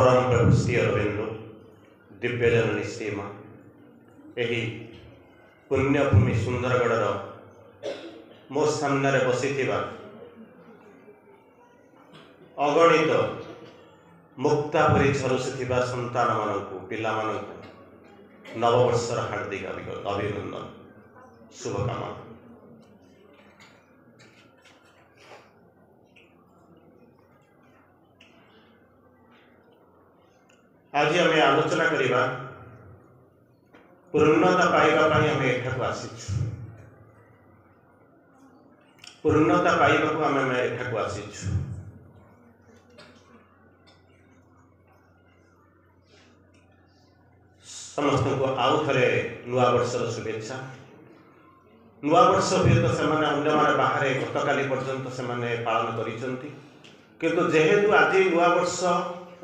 परम प्रभु श्री अरविंद दिव्यजननी सीमा यही पुण्यभूमि सुंदरगढ़ मो सामने बसी अगणित मुक्ता परी झरुसुवा संतान मानू पिला नववर्षर हार्दिक अभिनंदन शुभकामना। आज आम आलोचना करवा पूर्णता पाइबापी आम एठाक आसीचु पूर्णता पाइबाकू आम एठाक आसीचु। समस्त को आउ थे नुआ वर्षर शुभेच्छा। नुआ वर्ष हुए तो से अन्य बाहर गतकाली पर्यंत से पालन कर जेहेतु आज नुआ वर्ष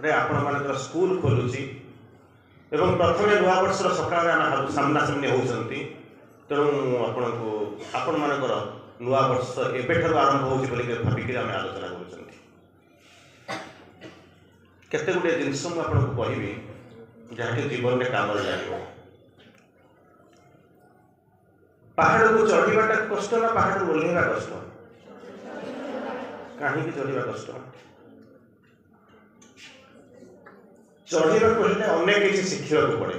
रे आपण मानकर स्कूल खोलुची एवं प्रथम नुआ वर्षर सकाळ सामना सामनी होती तेणु आपण मानकर नुआ वर्ष एबेठार आरंभ होची बोली भाविक आम आलोचना कर केते गुटे जिनस मुझे आपको कहबी जहाँकि जीवन में काम लगे। पहाड़ को चढ़ाटा कष्ट ना पहाड़ को ओह्लैवा कष्ट कहीं चढ़ा कष्ट चढ़ा कहले अनेक किसी शिखा पड़े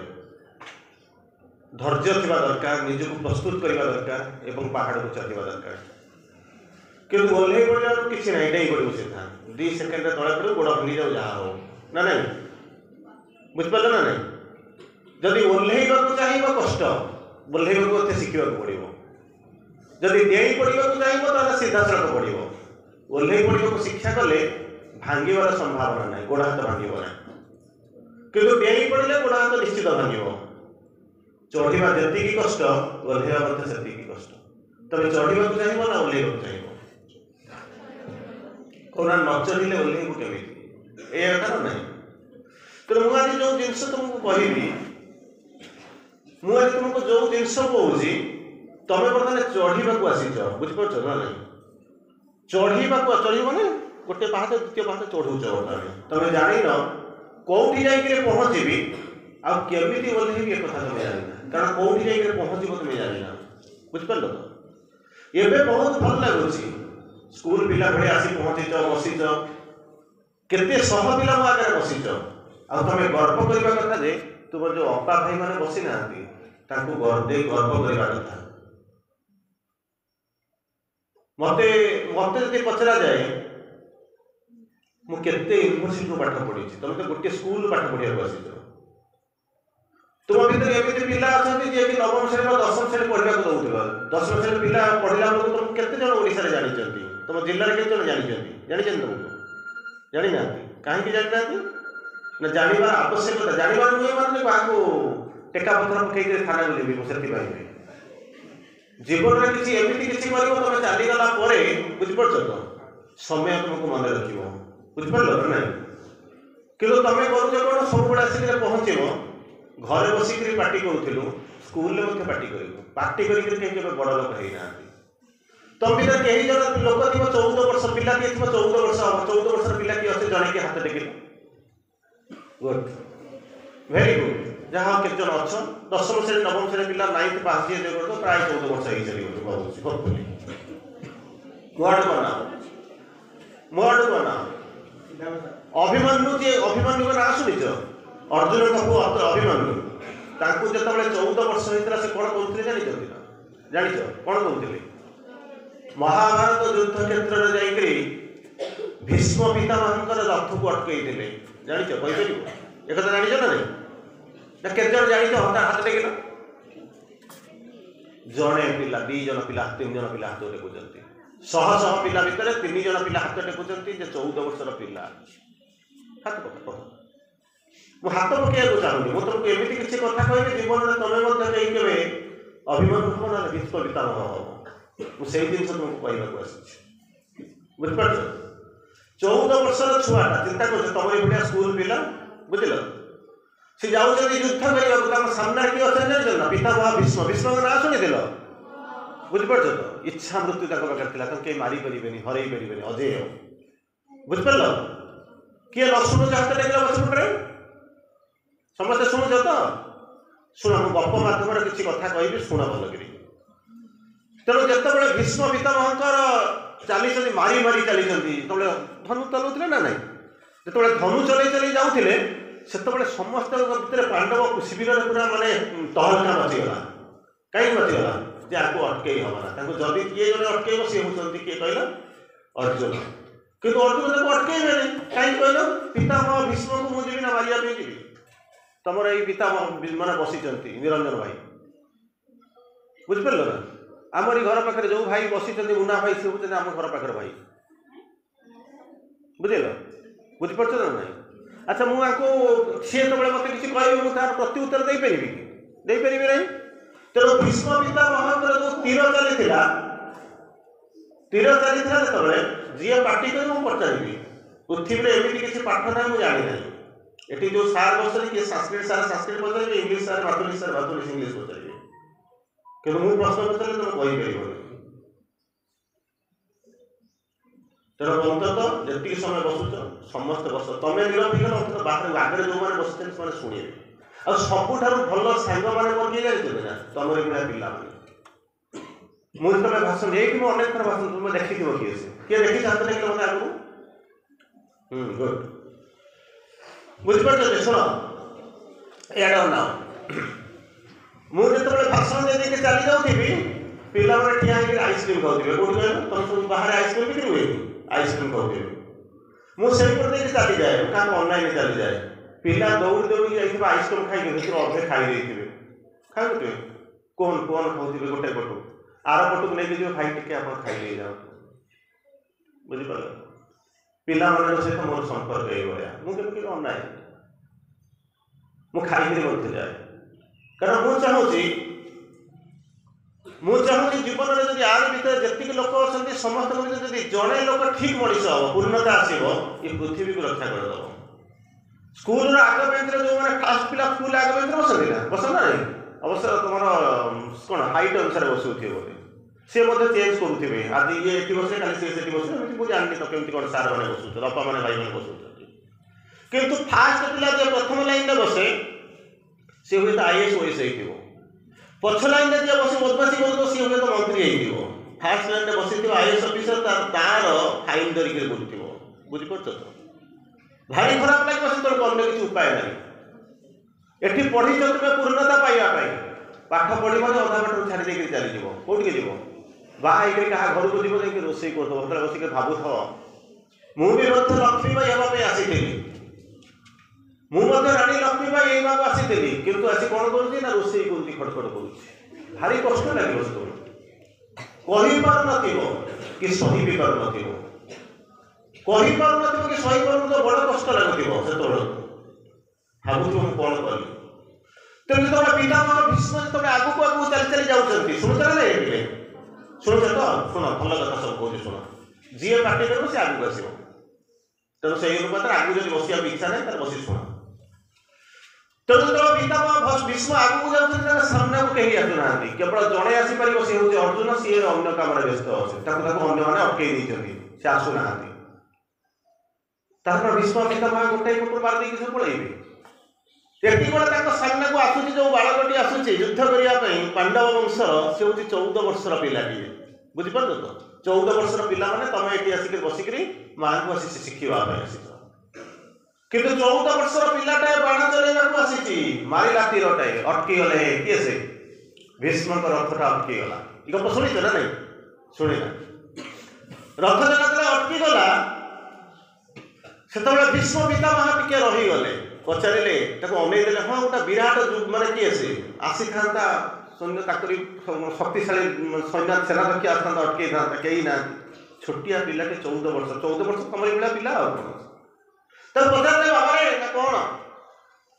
धैर्य थिबा दरकार निजक प्रस्तुत करने दरकार एवं पहाड़ को चढ़ा दरकार कि ओह्लै पड़ा किसी ना डे पड़ो सीधा 2 सेकेंड तले पड़ो गोड़ भांगी जाओ जहाँ हो ना नहीं बुझिपार ना नहीं जदि ओह्लैवा चाहिए कष्ट ओह्लैवा शिखा पड़ो जदि डेई पड़ा चाहिए सीधा सड़क पड़ो ओह्लै पड़ा शिक्षा कले भांगार संभावना ना गोड़ हाथ भांग ना कि डेई पड़े गोड़ हाथ निश्चित भांग चढ़ा जी कष्ट ओह्लैवा से कष्ट तुम चढ़ा चाहिए ना ओह्लैवा चाहिए कौन न चढ़े ओह्लैबू केमी या ना तो मुझे जो जिनस तुमको कहबी मुझे तुमको जो जिनस कौच तुम बर्तमान चढ़ा आसीच बुझीपार ना नहीं चढ़ा चढ़ ना गोटे पाहाच द्वितीय पाहाच चढ़ाऊ बर्तमान तुम जान कौटी जाकर पहुँची आमती ओह्लैबी एक तुम जाना कारण कौटी जाकर पहुँच तुम जाना बुझिपार तो ये बहुत भल लगुच स्कूल पिला भाई आसी पहुँचीच बसीच केते शह पिला मो आगे बसीच आ तुम गर्व करने कथा जे तुम जो अपा भाई मैंने बसी ना गर्व करने कथा मत मत जो पचरा जाए मुझे यूनिवर्सिटी पाठ पढ़ी तुम तो गोटे स्कूल पाठ पढ़ा आसी तुम भर एमती पिला अच्छा जी नवम श्रेणी 10म श्रेणी पढ़ा दौर 10म श्रेणी पिला पढ़ला बेलू तुम केते जन ओडिशा जानते तुम जिले में केते जानते तुमको जानी ना कहीं जानी ना जानवर आवश्यकता जानवर नुहे माने क्या टेका पथर पकड़ थाना बुलेबी से जीवन में किसी एमती किसी कर तुम चलीगला बुझीपार तो समय तुमको मन रख बुझीपार ना कि तुम कर कौन सब आसिक पहुँच घरे बसिक पार्टी करूँ स्कूल पार्टी पार्टी कर बड़ लोक होना तुम भी कहीं जन लोक थी 14 वर्ष पिला किए 14 वर्ष हम 14 वर्ष पिला किए अच्छे जड़े कि हाथ टेक गुड वेरी गुड जहाँ के जन अच्छा 10म श्रेणी 9म श्रेणी पिला 9th पास जी कर प्राय 14 वर्ष ही चली मुआड़ बना अभिमन्यु जी अभिमन्यु ना शुनिच अर्जुन का पुआ अभिमन्यु जो 14 वर्ष होता से कौन कहते जान कौन कहते महाभारत युद्ध क्षेत्र में जाकर भीष्म पितामह रथ को अटकई जान कहीपर एक जान ना नहीं के जान हाथ टेक जड़े पिला 2 जन पिला 3 जन पिला हाथ टेकुंट शह शह पिला भितर 3 जन पिला हाथ टेकुंट 14 वर्षर पिला हाथ पक मुझे हाथ पकड़ चाहूँगी मुझे तुमको एमती किसी कथा कह जीवन में तुम्हें कहीं के अभिमान हम ना भीष्म पितामह हम मुझे जिन तुमको कहना आसी बुझिपार 14 वर्षर छुआटा चिंता कर तुम ये स्कूल पिला बुझल सी जाऊँ युद्ध करने सामने किए अच्छे ना पितामह भीष्म भीष्म ना शुणी बुझिपार तो इच्छा मृत्यु पाखे कहीं मारी पारे हर पारे अजय बुझिपार किए लक्ष्मण हाथ टेक पछपटे समस्ते शुणुच तो शुण मु गप मध्यम किसी कथा कहि शुण भलकरी तेणु जिते भीष्म पितामहर चली मारी मारी चली धनु चलाउते ना नहीं जो धनु चल चल जाऊे से समस्त भितर पांडव शिविर पूरा माने तहलका मचीगला कहीं मचीगला जे आपको अटकई हमारा जदि किए जन अटकब सी हूँ किए कहल अर्जुन किंतु अर्जुन को अटकईबे कहीं कहल पितामह भीष्म को मुझे ना मारिया जी तुम ये पितामह मैंने बसी निरंजन भाई बुझिपार ना आमरी घर पाखे जो भाई बसी मुना भाई सी हूँ आम घर पाखे भाई बुझल बुझिपार ना ना अच्छा मुझे सी जो मत किसी कह मुझे प्रति उत्तर दे पारि ना तेणु भीष्म पितामहर जो तीर चली जो जी पार्टी कर पचारि पृथ्वी एमती किसी पाठ ना मुझे जानी ना ये जो सार बस किए संस्कृत सार संस्कृत पचारे इंग्लीश सार माथुलिश इंग्लीश पचारे कि मुझे प्रश्न पचारे तुम कहीपर तेणु अंततः जी समय बसुच समस्त बस तुम निरभिक अंत बाहर आगे जो मैंने बस से शुणे आ सबुठ भल सांग मैंने किए जानते ना तुम गुड़ा पिला मुझे तुम भाषण ये अनेक थर भाषण तुम देखी किए से किए देखी चाहते ना कि मतलब आगु गुड बुझिपार शुण एड ना मुझे भाषण दे चली जाऊँगी पिला मैंने ठिया आइसक्रीम खाऊे कौट कह तुम सब बाहर आइसक्रीम बिक्री हुए आइसक्रीम खाऊे मुझे चली जाए क्या ऑनलाइन चली जाए पिला दौड़ी दौड़ी जाइए आइसक्रीम खाई अधे खाई खाई कौन कौन खाऊे गोटे पटू आर पटू नहीं जी भाई टे आप खाई जाओ बुझिपार पिला मान सहित मोर संपर्क ये मुझे अनाए मुझे खाई जाए कारण मुझे चाहूँगी जीवन में जब यार भर जी लोक अच्छा समस्त जड़े लोक ठीक मनीष हम पूर्णता आसो ये पृथ्वी को रक्षा करदेव स्कूल आग बेंच जो मैंने फास्ट पिला स्कूल आग बेंच बसती ना बसना नहीं अवश्य तुम कौन हाइट अनुसार बसुवे बोले सी चेंज करुवे आज ये ये बस खाली सी बस मुझे जानी तो कमी कौन सार मैंने बसुच बापा मैंने भाई मैंने बसुच्च कितु फास्ट पिला जो प्रथम लाइन में बसे सी हुए तो आईएएस ओएस हो पछ लाइन में जी बस बदमाशी कर सी हुए तो मंत्री हो फास्ट लाइन में बसी आईएएस ऑफिसर तार फाइन धरिक बुलूव बुझीपार तो भारी खराब लगे से तुम अन्य किसी उपाय ना ये पढ़ी तुम्हें पूर्णता पाइबापी पाठ पढ़ी अधा बाट छाड़ी देकर चली कौटे जीव बाहर क्या घर को जीव जा रोसे करदेव से बसिक भावुथ मुझे लक्ष्मी बाई हाँपाई आसी मुझे राणी लक्ष्मी बाई ये आसी किंतु आसी कौन कर रोसे कर खड़खड़ कर भारी कष्ट लगे कही पार न कि सही भी पार न कही पार न कि सही पार तो बड़ कष्ट लगुव से भावुथ मुझे कौन करी तेज जो पितामह भीष्म जो आगू आगू चली चली जाऊँच शुणुच ना शुणुच तो शुण भल कथा सब कौन शुण जी पार्टी कर सी आगू आसो तेणु से अनुपात आगू जब बसिया इच्छा ना तर बस शुण तेणु जो पितामह भीष्म आगू जाऊँ सामना को कहीं आसुना केवल जड़े आसीपर सी हूँ अर्जुन सी अन्य कम व्यस्त अच्छे अन्य मैंने अटकई सी आसुना भीष्म पितामह गोटे पटू मार देकी सब पड़ेबे ये सामना को आसूसी जो बालकटी आसूसी युद्ध करने पांडव वंशर सी हूँ 14 वर्षर पिलाटी बुझीपार तो 14 वर्षर पिला मैंने तुम ये आसिक बसिक माँ को आसी शिखापी आस कि 14 वर्षर पिलाटाए बाण चलैवा आसी मारा तीरटाए अटकी गले किए से भीष्म रथटा अटकी गला गप शुणीच ना नहीं शुणिना रथ चला अटकी गला से भीष्म पितामह टिके रहीगले पचारे अनेदेले हाँ गोटे विराट माने किए से आसी था सैन्य ताकरी शक्तिशाली सैन्य सेना रखी आसता अटकई था कहीं ना छोटिया पिलाटे 14 वर्ष कमरी भाया पिला तब पचारे बाबा ना कौन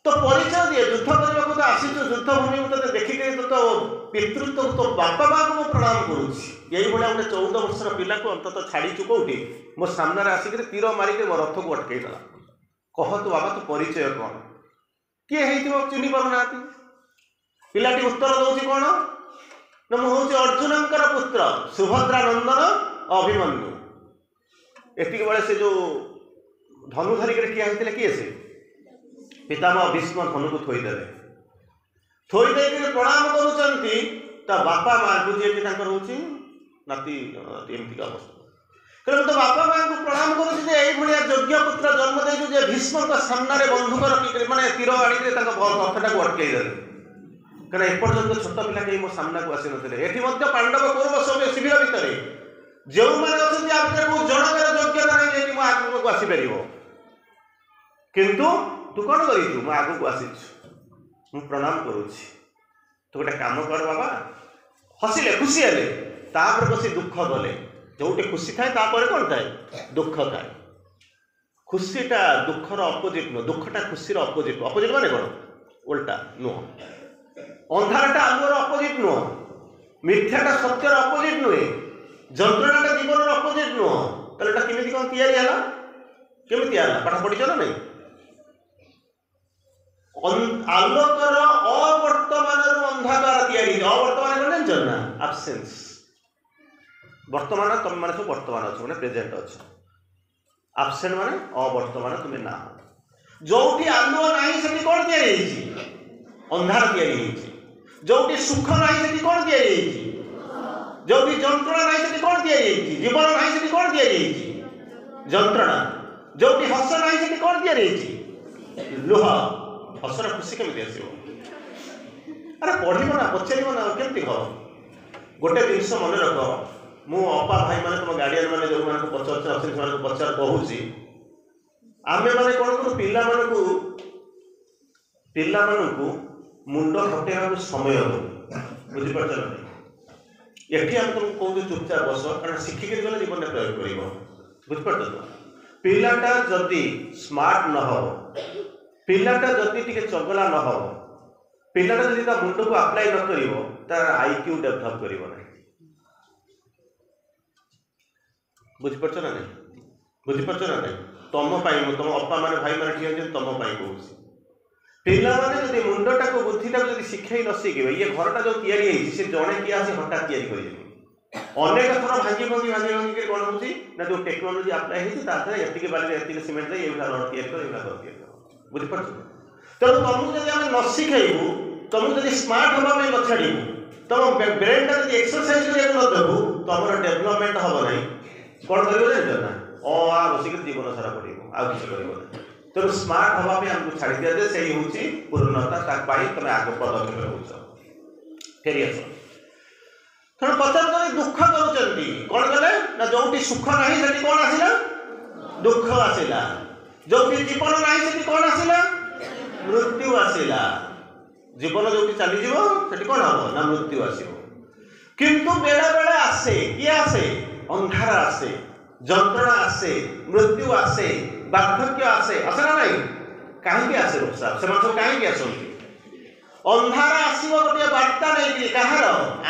तो परिचय दिए युद्ध करने को आसी युद्ध भूमि तो देखिए तो पितृत्व तो बापा माँ को प्रणाम करुच्ची यही भाया गोटे 14 वर्षर पिला को अंत छाड़ीचु कौटी मो सामने आसिक तीर मारिक मो रथ को अटकई देला कह तो बाबा तो परिचय कौन किए चिन्ह पारना पिलाटी उत्तर दौर कौन ना मुझे अर्जुनकर पुत्र सुभद्रा नंदन अभिमन्यु एति बेले से जो धनु धरिक ठिया होते किए से पितामह भीष्म धनु को थोईदेले थोई देके प्रणाम करूचंती ता बापा मां को जे कि तांकर होची नाती एमती अवस्था कहले तो बापा मां को प्रणाम करूची जे एई भलिया योग्य पुत्र जन्म देजु जे भीष्म का सामने रे बंधुक रखी माने तीर आड़ी रे तांका कथटा को अटकेई देले कहले एपर्यंत छोट पिला के मो सामना को आसी नथिले एठी मध्य पांडव कौरव सब शिविर भितरे जो माने अछन आ भितर को जनकर योग्यता नै जे कि मो आगु को आसी परिबो किंतु तू कौन करू मु आगू को आसी मु प्रणाम करुच्ची तू गोटे काम कर बाबा हसिले खुशी हेले तापर बसी दुख गले जोटे खुशी थाए तापर कौन थाए दुख थाए खुशीटा दुखर अपोजिट नुह दुखटा खुशीर अपोजिट अपोजिट माने कौन उल्टा नुह अंधारटा आलुर अपोजिट नुह मिथ्याटा सत्यर अपोजिट नुहे जंत्रणाटा जीवन अपोजिट नुह ताहले केमिति कौन तैयारी हला केमिति हला पाठ पढ़िଛ ना नहीं आलोकर अवर्तमान अंधकार तैयारी अवर्तमान कौन जानछ ना एब्सेंस वर्तमान तुम माने सब वर्तमान अच्छो माने प्रेजेंट अच्छो एब्सेंट माने अवर्तमान तुम ना जोटी आलो नाही सेठी कोन तैयारी हेछि अंधार तैयारी हेछि जोटी सुख नाही सेठी कोन तैयारी हेछि जोटी जंत्रणा नाही सेठी कोन तैयारी हेछि जीवन नाही सेठी कोन तैयारी हेछि जंत्रणा जोटी हस नाही सेठी कोन तैयारी हेछि लोहा हसर खुशी केमी आसो अरे पढ़ ना पचार ना केमती कह गोटे जिनस मन रख मु अपा भाई मैंने तुम गार्डियन मैंने जो मैं पचार से पचार कहूँ आमे मैंने कौन करूँ पिला मुंड हटेगा समय दू बुझीपार ये आम तुमको कौन चुपचाप बस कारण शिखिक गले जीवन में प्रयोग कर बुझीपार पिलाटा जदि स्मार्ट न हो पिलाटा जदि टिके चगला न हो पिलाटा जदि ता मुंड को अप्लाई न करिवो तार आईक्यू डेवलप करिवो ना बुझीपार ना नहीं बुझीपार ना नहीं तुम तुम अपा माने भाई माने ठीक तुम कहूँ पिला माने जदि मुंडटा को बुद्धिटा जदि शिखाई न शिखे ये घरटा जो तैयारी होती से जड़े किए आसी हठात तैयारी कर अनेक थर भांगी भांगी भांगी भांगी कौन होती ना जो टेक्नोलोजी अप्लाई होती एतिक बारे एतिक सीमेंट ये रड तैयारी कर बुझीपार तेणु तुमको जब आम न शिखेबू तुमको जब स्मार्ट हाँवा न छाड़ू तुम ब्रेन टा एक्सरसाइज करने न देवु तुम डेभलपमेंट हम ना कौन कर ना आ बसिक जीवन सारा पड़ो आ कि कर तेणु स्मार्ट हाँवा आमको छाड़ी दिया जाए से हूँ पूर्णता तुम आग पदक्षेप रोच फेरी आस तेणु पचार दुख करुँच कौन कले ना जो सुख ना से कौन आसला दुख आसला जो जीवन ना से कौन आसला मृत्यु आसला जीवन जो चली कौन हम ना मृत्यु आसो किंतु बेले बेले आसे किए आसे अंधार आसे जंत्रणा आसे मृत्यु आसे वार्धक्य आसे आसे ना नहीं कहीं आसे से कहीं आसती अंधार आसो गोटे बार्ता नहीं कहार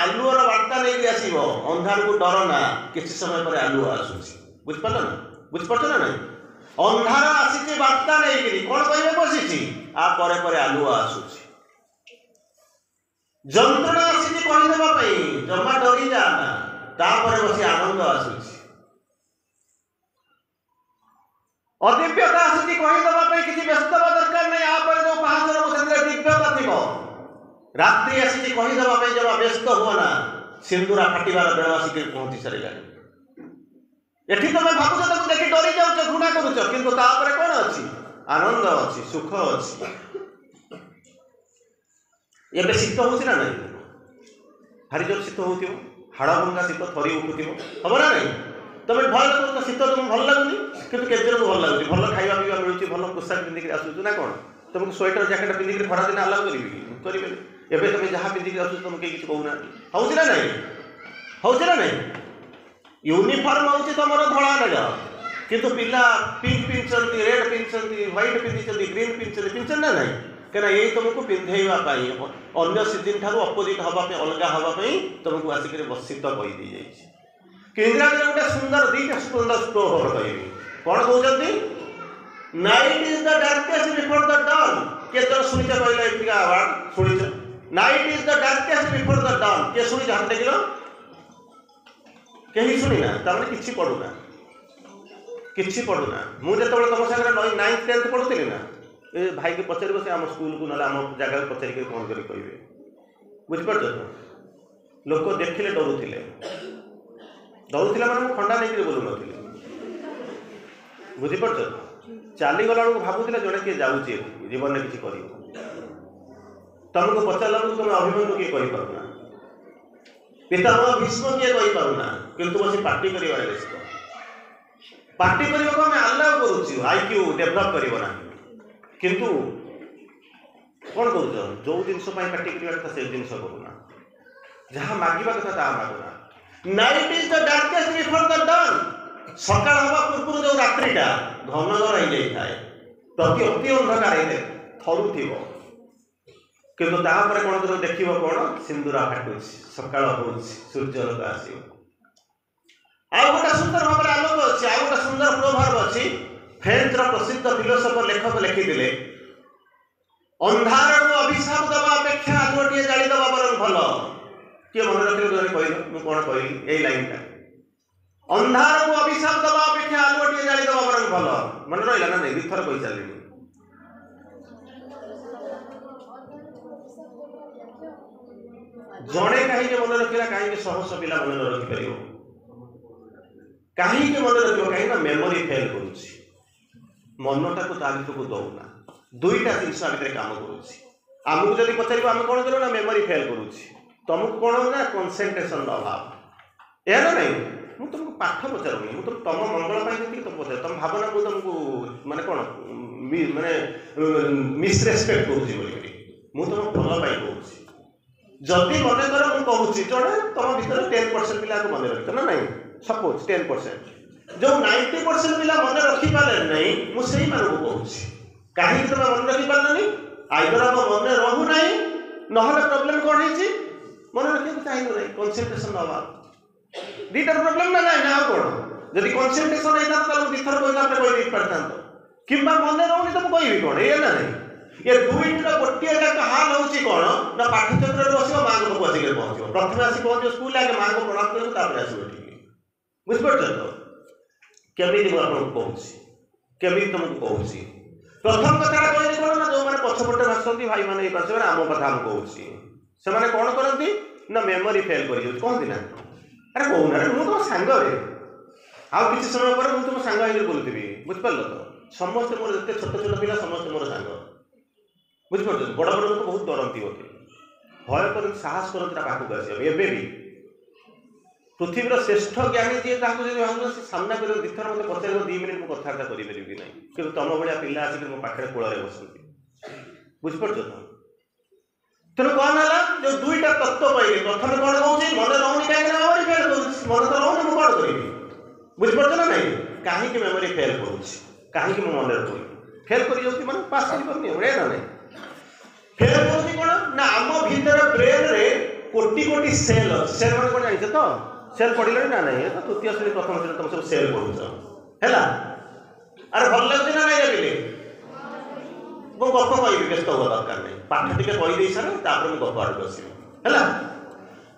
आलुअर बार्ता नहीं आसो अंधार को डर ना किसी समय पर आलुआ आसूसी बुझिपार ना बुझिपार ना नहीं अंधार आसी बार्ता नहीं कौन कहे बसी आपर आलुआ आसूसी जंत्रणा आसी कहीदेवाई जमा डरी जाना तापर बसी आनंद आसूसी अदिव्यता आसी कहीदेवाई किसी व्यस्त दरकार नहीं आप जो पाँच दिव्यता थी रात्रि आसी कहीदेवाई जमा व्यस्त हुआ ना सिंदूरा फाटिबार बेल आसिक पहुंची सारा एठी तुम भावुच ताको देखि डरी जाउछ घृणा करूछ किंतु तापर कोन अछि आनंद अछि सुख अछि एबे शीत होछि ना नहीं भारी जोर शीत होथिबो हाड़ भंगा शीत थरी उठुथिबो खबर ना नहीं तुम भल करूछ शीत तुम भल लागुनी किंतु केजर को भल लागुनी भल खाइबा पीबा मिलुछि भल पोशाक पिंधिक आसुछु ना कोन तुमको स्वेटर जैकेट पिंधिक खरा दिन अलाउ करिबे एबे तुम जहाँ पिंधिक आसुछ तुम के किछ कहूना होछि ना नहीं होछि ना नहीं यूनिफॉर्म होछि तमरो धळा नगा किंतु पिला पिंक पिंचंती रेड पिंचंती व्हाइट पिंचंती ग्रीन पिंचन ना नहीं कहना यही तुमको पिंधेवा पाई अन्य सीजन ठारू अपोजिट हवा पे अलगा हवा पे तुमको आसिक बसित कही दी जाइए केन्द्रा गोटे सुंदर दीटा सुंदर स्टोर कहबी कौन कहते night is the darkest before the dawn के तो सुनिछ कहले एतिका अवार्ड सुनिछ night is the darkest before the dawn के सुनिछ हाथ देखिलो कहीं शुणी ना तार किसी पढ़ुना किसी पढ़ुना मुझे तुम संगे 9th 10th पढ़ुली ना ए भाई के पचार से आम स्कूल को ना आम जगह पचारिक फोन कर कहे बुझिपार लोक देखिले डरुले मैंने खंडा नहीं बोलू नी बुझिपार चलीगला बेलू भावुला जड़े किए जाऊँगी जीवन में किसी कर तुमको पचारा तुम अभिमन्यु किए कहीपरूना पितामह भीष्म किए कहीपरूना किंतु बस पार्टी कर व्यस्त पार्टी करने को आम आलाउ करुँ आईक्यू डेभलप करना किंतु कौन कर जो जिनस पार्टी कर से जिन करूना जहाँ मांगा कथा ता मागुना night is the darkest before the dawn सकाळ हवा पूर्व जो रात्रिटा घनघर हो जाए प्रति अति अंधकार थरुव किंतु तापर कौन कर देख कौन सिंदूरा फाटुच सकाळ हो सूर्यलोक आस गोटे सुंदर भाव में आलोक अच्छी आ गए सुंदर प्रोभाव अच्छी फ्रेंच प्रसिद्ध फिलोसफर लेखक लिखिले अंधार को अभिशाप दवा अपेक्षा आलुअे जादवा बर भल किए मन रखिले जन कह मुझे कौन कहली यही लाइनटा अंधार को अभिशाप दवा अपेक्षा आलुअे जादवा बर भल मन रहा ना नहीं दुथर कही चलिए जड़े कहीं मन रखा कहीं सहस पिला मन न रखिपर कहीं मन रख कहीं मेमोरी फेल करुच्ची मनटा को ता भर को दौना दुईटा जिनस भितर कम करुमको जब पचार आम कौन करूँ ना मेमोरी फेल करुच्ची तुमको कौन ना कनसेंट्रेशन अभाव या ना नहीं मुझे तुमको पाठ पचारूनी मुझे तुम मंगल जी तुम पचार तुम भावना को तुमको माने कौन माने मिसरेस्पेक्ट करुँगी मुझे तुम भल पाई कहूँ जदि मन कर मुझे कहूँ जड़े तुम भर 10% पिला मन रख ना नहीं सपोज 10% जो 90% पिला मन रखिपारे नहीं मुझे कहूँ कहीं तुम मन रखिपारे आइदर आप मन रहू ना ना प्रोब्लेम कौन है मन रखा चाहिए ना कनसेंट्रेशन अभाव दीटा प्रोब्लेम ना ना कौन जब कनसेंट्रेशन होता है दिथर कही पारता कि मन रोनी तो मुझे कौन ये ना नहीं ये दुईटा गोटे जाक हाल हो कौन ना पाठ्यचक्र बस माँ को आसिक पहुँच प्रथम आसिक पहुँच स्कूल आगे माँ को प्रणाम कर आसो बुझिपार तो केमी मुझे कहूँ केमी तुमको कहूँ प्रथम कथा कहली कौन ना जो मैंने पछपटे भाषती भाई मैंने ये आम कथा कहूँ से कौन करती ना मेमोरी फेल कर कहती ना अरे कहूना मुझे तुम सांग आउ कि समय पर मुझे तुम सांग बोलूबी बुझिपार तो समस्ते मोर जिते छोट छोट पिला समस्ते मोर सांग बुझिपार बड़ बड़ लोग बहुत डरती होते भय कर साहस करते पाखक आसवे भी पृथ्वीर श्रेष्ठ ज्ञानी जी भाव से सामना कर दिथर मतलब पचार 2 मिनिट मुझे कथबार्ता करें ना कि तुम भाया पिला आसिक मो पाखे कूल बसती बुझिपार तो तेणु कौन है जो दुईटा तत्व पाइले प्रथम कौन कहूँ मन रोनी कहीं मेमोरी फेल कर मन तो रोनी मुझे कौन करी बुझिपार ना नहीं कहीं मेमोरी फेल करुँच कहीं मन रखी फेल कर पास कर ना नहीं फेल करुँच कौन ना आम भीतर ब्रेन रे कोटी कोटी सेल सेल मैंने कौन जानी तो सेल पढ़िल ना नहीं तो तृतीय श्रेणी प्रथम श्रेणी तुम सब सेल पढ़ुच है अरे भल लगे ना नहीं लगे मो गप कह व्यस्त हुआ दरकार नहीं पाठ टी कहीदे सारे मुझे गप आड़ आसो है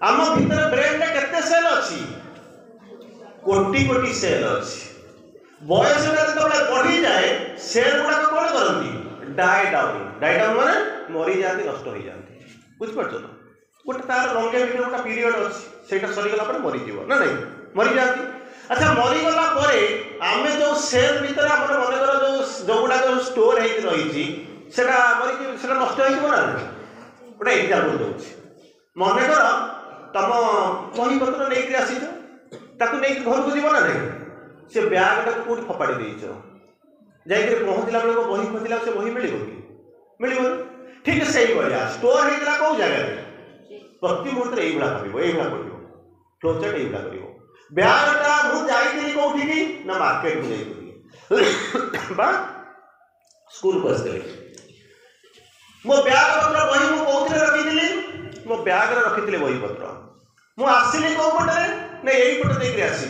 आम भीतर ब्रेन में केते सेल अच्छी कोटी कोटी सेल अच्छी बयस जो बढ़ी जाए सेल गुड़ाक कौन करती डाई डाउन माने मरी जाती नष्ट हो जाती बुझिपार ना गोटे तार लंगेविटी गोटे पीरियड अच्छी से सरीगला मरीज ना नहीं मरी जाती अच्छा मरीगला आम जो सेल भीतर मन कर जो गुड़ाक स्टोर हो रही मरीज से नष्ट हो गोटे एग्जाम्पल दूसरी मनकर तुम बहीपत्र नहीं आसीच नहीं घर को जीव ना नहीं से ब्यागटा कौट फपाड़ी देच जाकर पहुँचला बेलू बही खोजला से बही मिल कि मिल ठीक से भाया स्टोर होता कौ जगह प्रति मुहूर्त ये भाव ये पढ़ो फ्लोचार्ट ये कर ब्यागटा मुझे कौटी ना मार्केट को जाइए स्कूल को आसते मो ब्याग पत्र बही मुझे रखी मो ब्याग रखी बही पत्र मुझे आसली कौ पटे ना यही पटे देकर आसी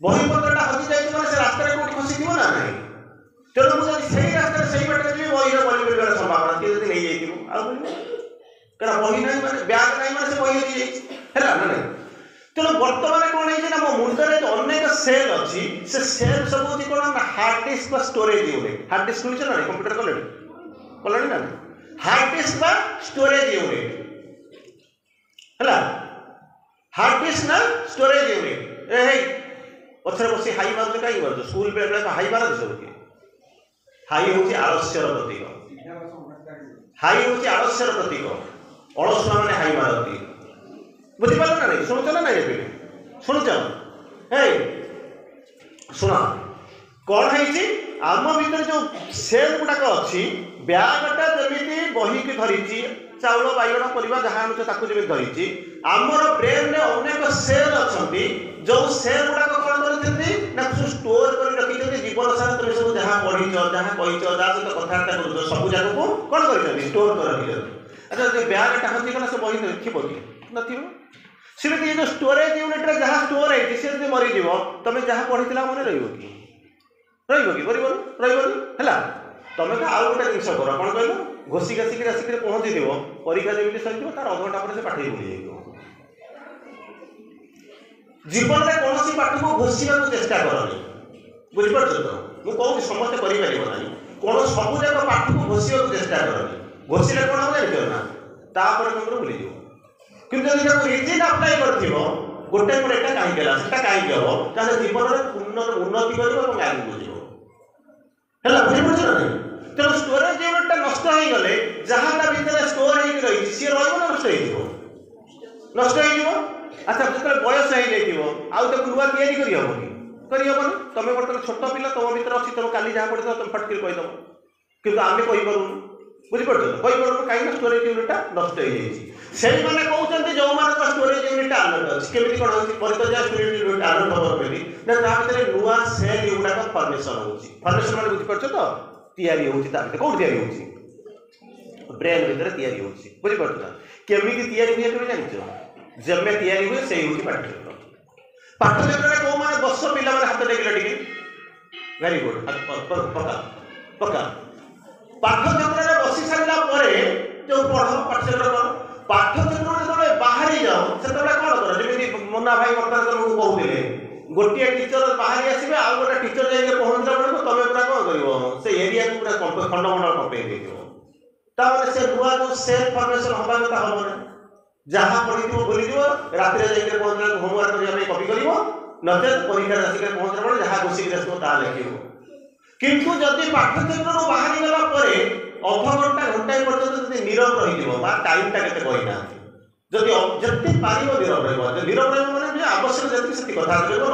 बही पत्रटा हजि जाए से रास्ता कौट खसी ना नहीं तेणु मुझे से रास्ता से पटे जी बही बलि कर संभावना किए नहीं जाइए क्या बही ना मैंने ब्याग ना मैंने से बही है ना नहीं तेणु बर्तमान कौन है मो मुंडे जो अनेक सेल अच्छी से सेल सब हूँ कौन ना hard disk storage unit hard disk मिलছে ना कंप्यूटर कले कलनी ना हार्ड डिस्क बा स्टोरेज यूनिट है हार्ड डिस्क ना स्टोरेज यूनिट ए पछरे बसी हाई मार कहीं मार स्कूल बेले हाई मार सब किए हाई हूँ आलस्यर प्रतीक हाई हूँ आलस्यर प्रतीक अलसुआ मैंने हाई मारती बुझीपार ना नहीं शुणुच ना नहीं शुणुच है शुण कौन है आम भर जो सेल गुड़ाक अच्छी ब्यागटा जमी बही की धरी चाउल बैगण परिवा जहाँ आनुच जमी धरी आमर ब्रेन में अनेक सेल अच्छा जो सेल गुड़ाक कौन कर स्टोर कर रखी जीवन सारा तुम सब जहाँ पढ़ी जहाँ कही सहित कथबार्ता कर सब जगह को कौन कर स्टोर कर रखी अच्छा जो ब्यागटा हजिगला से बही थी कि न सेमती जो स्टोरेज यूनिट जहाँ स्टोर है सी जब मरीज तुम जहाँ पढ़ी मन रहा तुम तो आउ गोटे जिन कर कौन कह घोषी घासिक आसिक पहुँची थी परीक्षा जमी सर तार अध घंटा पर से पाठ भूली जाइए जीवन में कौन पाठ को घोषा चेष्टा करनी बुझीपार तो मुझे समस्ते करें कौन सब जाक पाठ को घोषा चेष्टा करनी घोषिले कौन हम जान ना तापर तुम भूली कि रिजिन अप्लाई कर गोटे पर एटा कहीं कहीं हम ताहले जीवन में उन्नति कर आगे बुझे बुझीपार ना नहीं तेणु स्टोरेज यूनिटा नष्ट हो गले जहाँ ता भीतर स्टोर हो रही सी रहा नष्ट हो अच्छा जो बयस हो आउ नुआ तैयारी करहबनी तुम बर्तमान छोट पिला तुम भर अच्छी तुम काली जहाँ पढ़ी तुम फटक कहीदेव कि आम कहीपरूँ बुझीपार कहीपरूँ कहीं स्टोरेज यूनिटा नष्ट हो मैंने कहते जो स्टोरेज यूनिट आलर्ट अच्छी केमी कौन हो परिचर्या स्टोरेज यूनिट आलर्ट हम बोली ना भर नुआ सेल युवाक फर्मेसन होर्मेसन मैंने बुझीपार तो तैयारी होती कौन या ब्रेन भितर या बुझीपार केमी तैयारी हुए तुम जान जमे तैयारी हुए से पाठ्यक्रम पाठ्यक्रम कौ मैंने बस पिला हाथ टेकिल टे वेरी गुड पका पका पाठ्यक्रम बसी सारा जो पढ़ पाठ्यक्रम पाठ्यक्रम जो बाहरी जाओ से कौन कर जमी मुन्ना भाई बर्तमान तुमको कहते गोटे टीचर बाहरी आसवे आउ गोटे टीचर जाइए पहुंचला बेलू तुम पूरा कौन कर से एरिया को पूरा खंडमंडल कंपेई देते से नुआ जो सेल फर्मेसन हवा कथा हम जहाँ पढ़ी भूली रात जाकर पहुंचला होमवर्क करने कपी कर नचे परीक्षा आसिक पहुंचला बेले जहाँ घोषिक आसो ता लिख किंतु जदि पाठ्यक्रम बाहरी गला अध घंटा घंटाए पर्यंत नीरव रही टाइमटा के कही ना जदि जिते पार नीरव नीरव मैंने आवश्यक जी कथा नीरव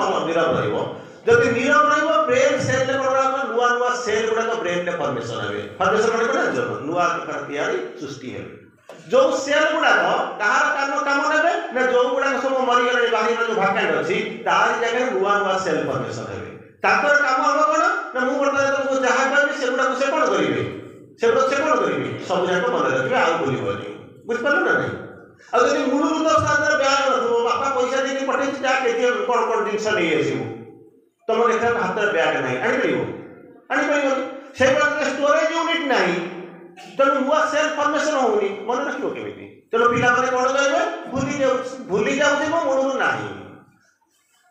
रदि नीरव ब्रेन सेल नुआ नुआ सेल गुड़ाक ब्रेन में फर्मेसन हे फर्मेसन मैंने नुआ प्रकार सृष्टि है जो सेल गुड़ाक कहार काम ने ना जो गुड़ाक सब मरीगले बाहर जो भाकांड अच्छी तार जगह नुआ नुआ सेल फर्मेसन हे ताकर काम हम कौन ना मुझे तुमको जहाँ कहबी से गुड़ाक से कौन करेंगे से कौन करेंगे सब जाक मन रखिए आउ भूलबनी बुझिपार ना नहीं आदि मूलू तो सागर ब्याग नथो बापा पैसा देके पठे जा के कौन कौन जिनस नहीं आसू तुम देखा हाथ में ब्याग नहीं आनी से स्टोरेज यूनिट ना तेणु नुआ सेल फर्मेसन होनी मन रखियो केमी तेणु पिला कौन कहे भूली जाऊे मो मूलू ना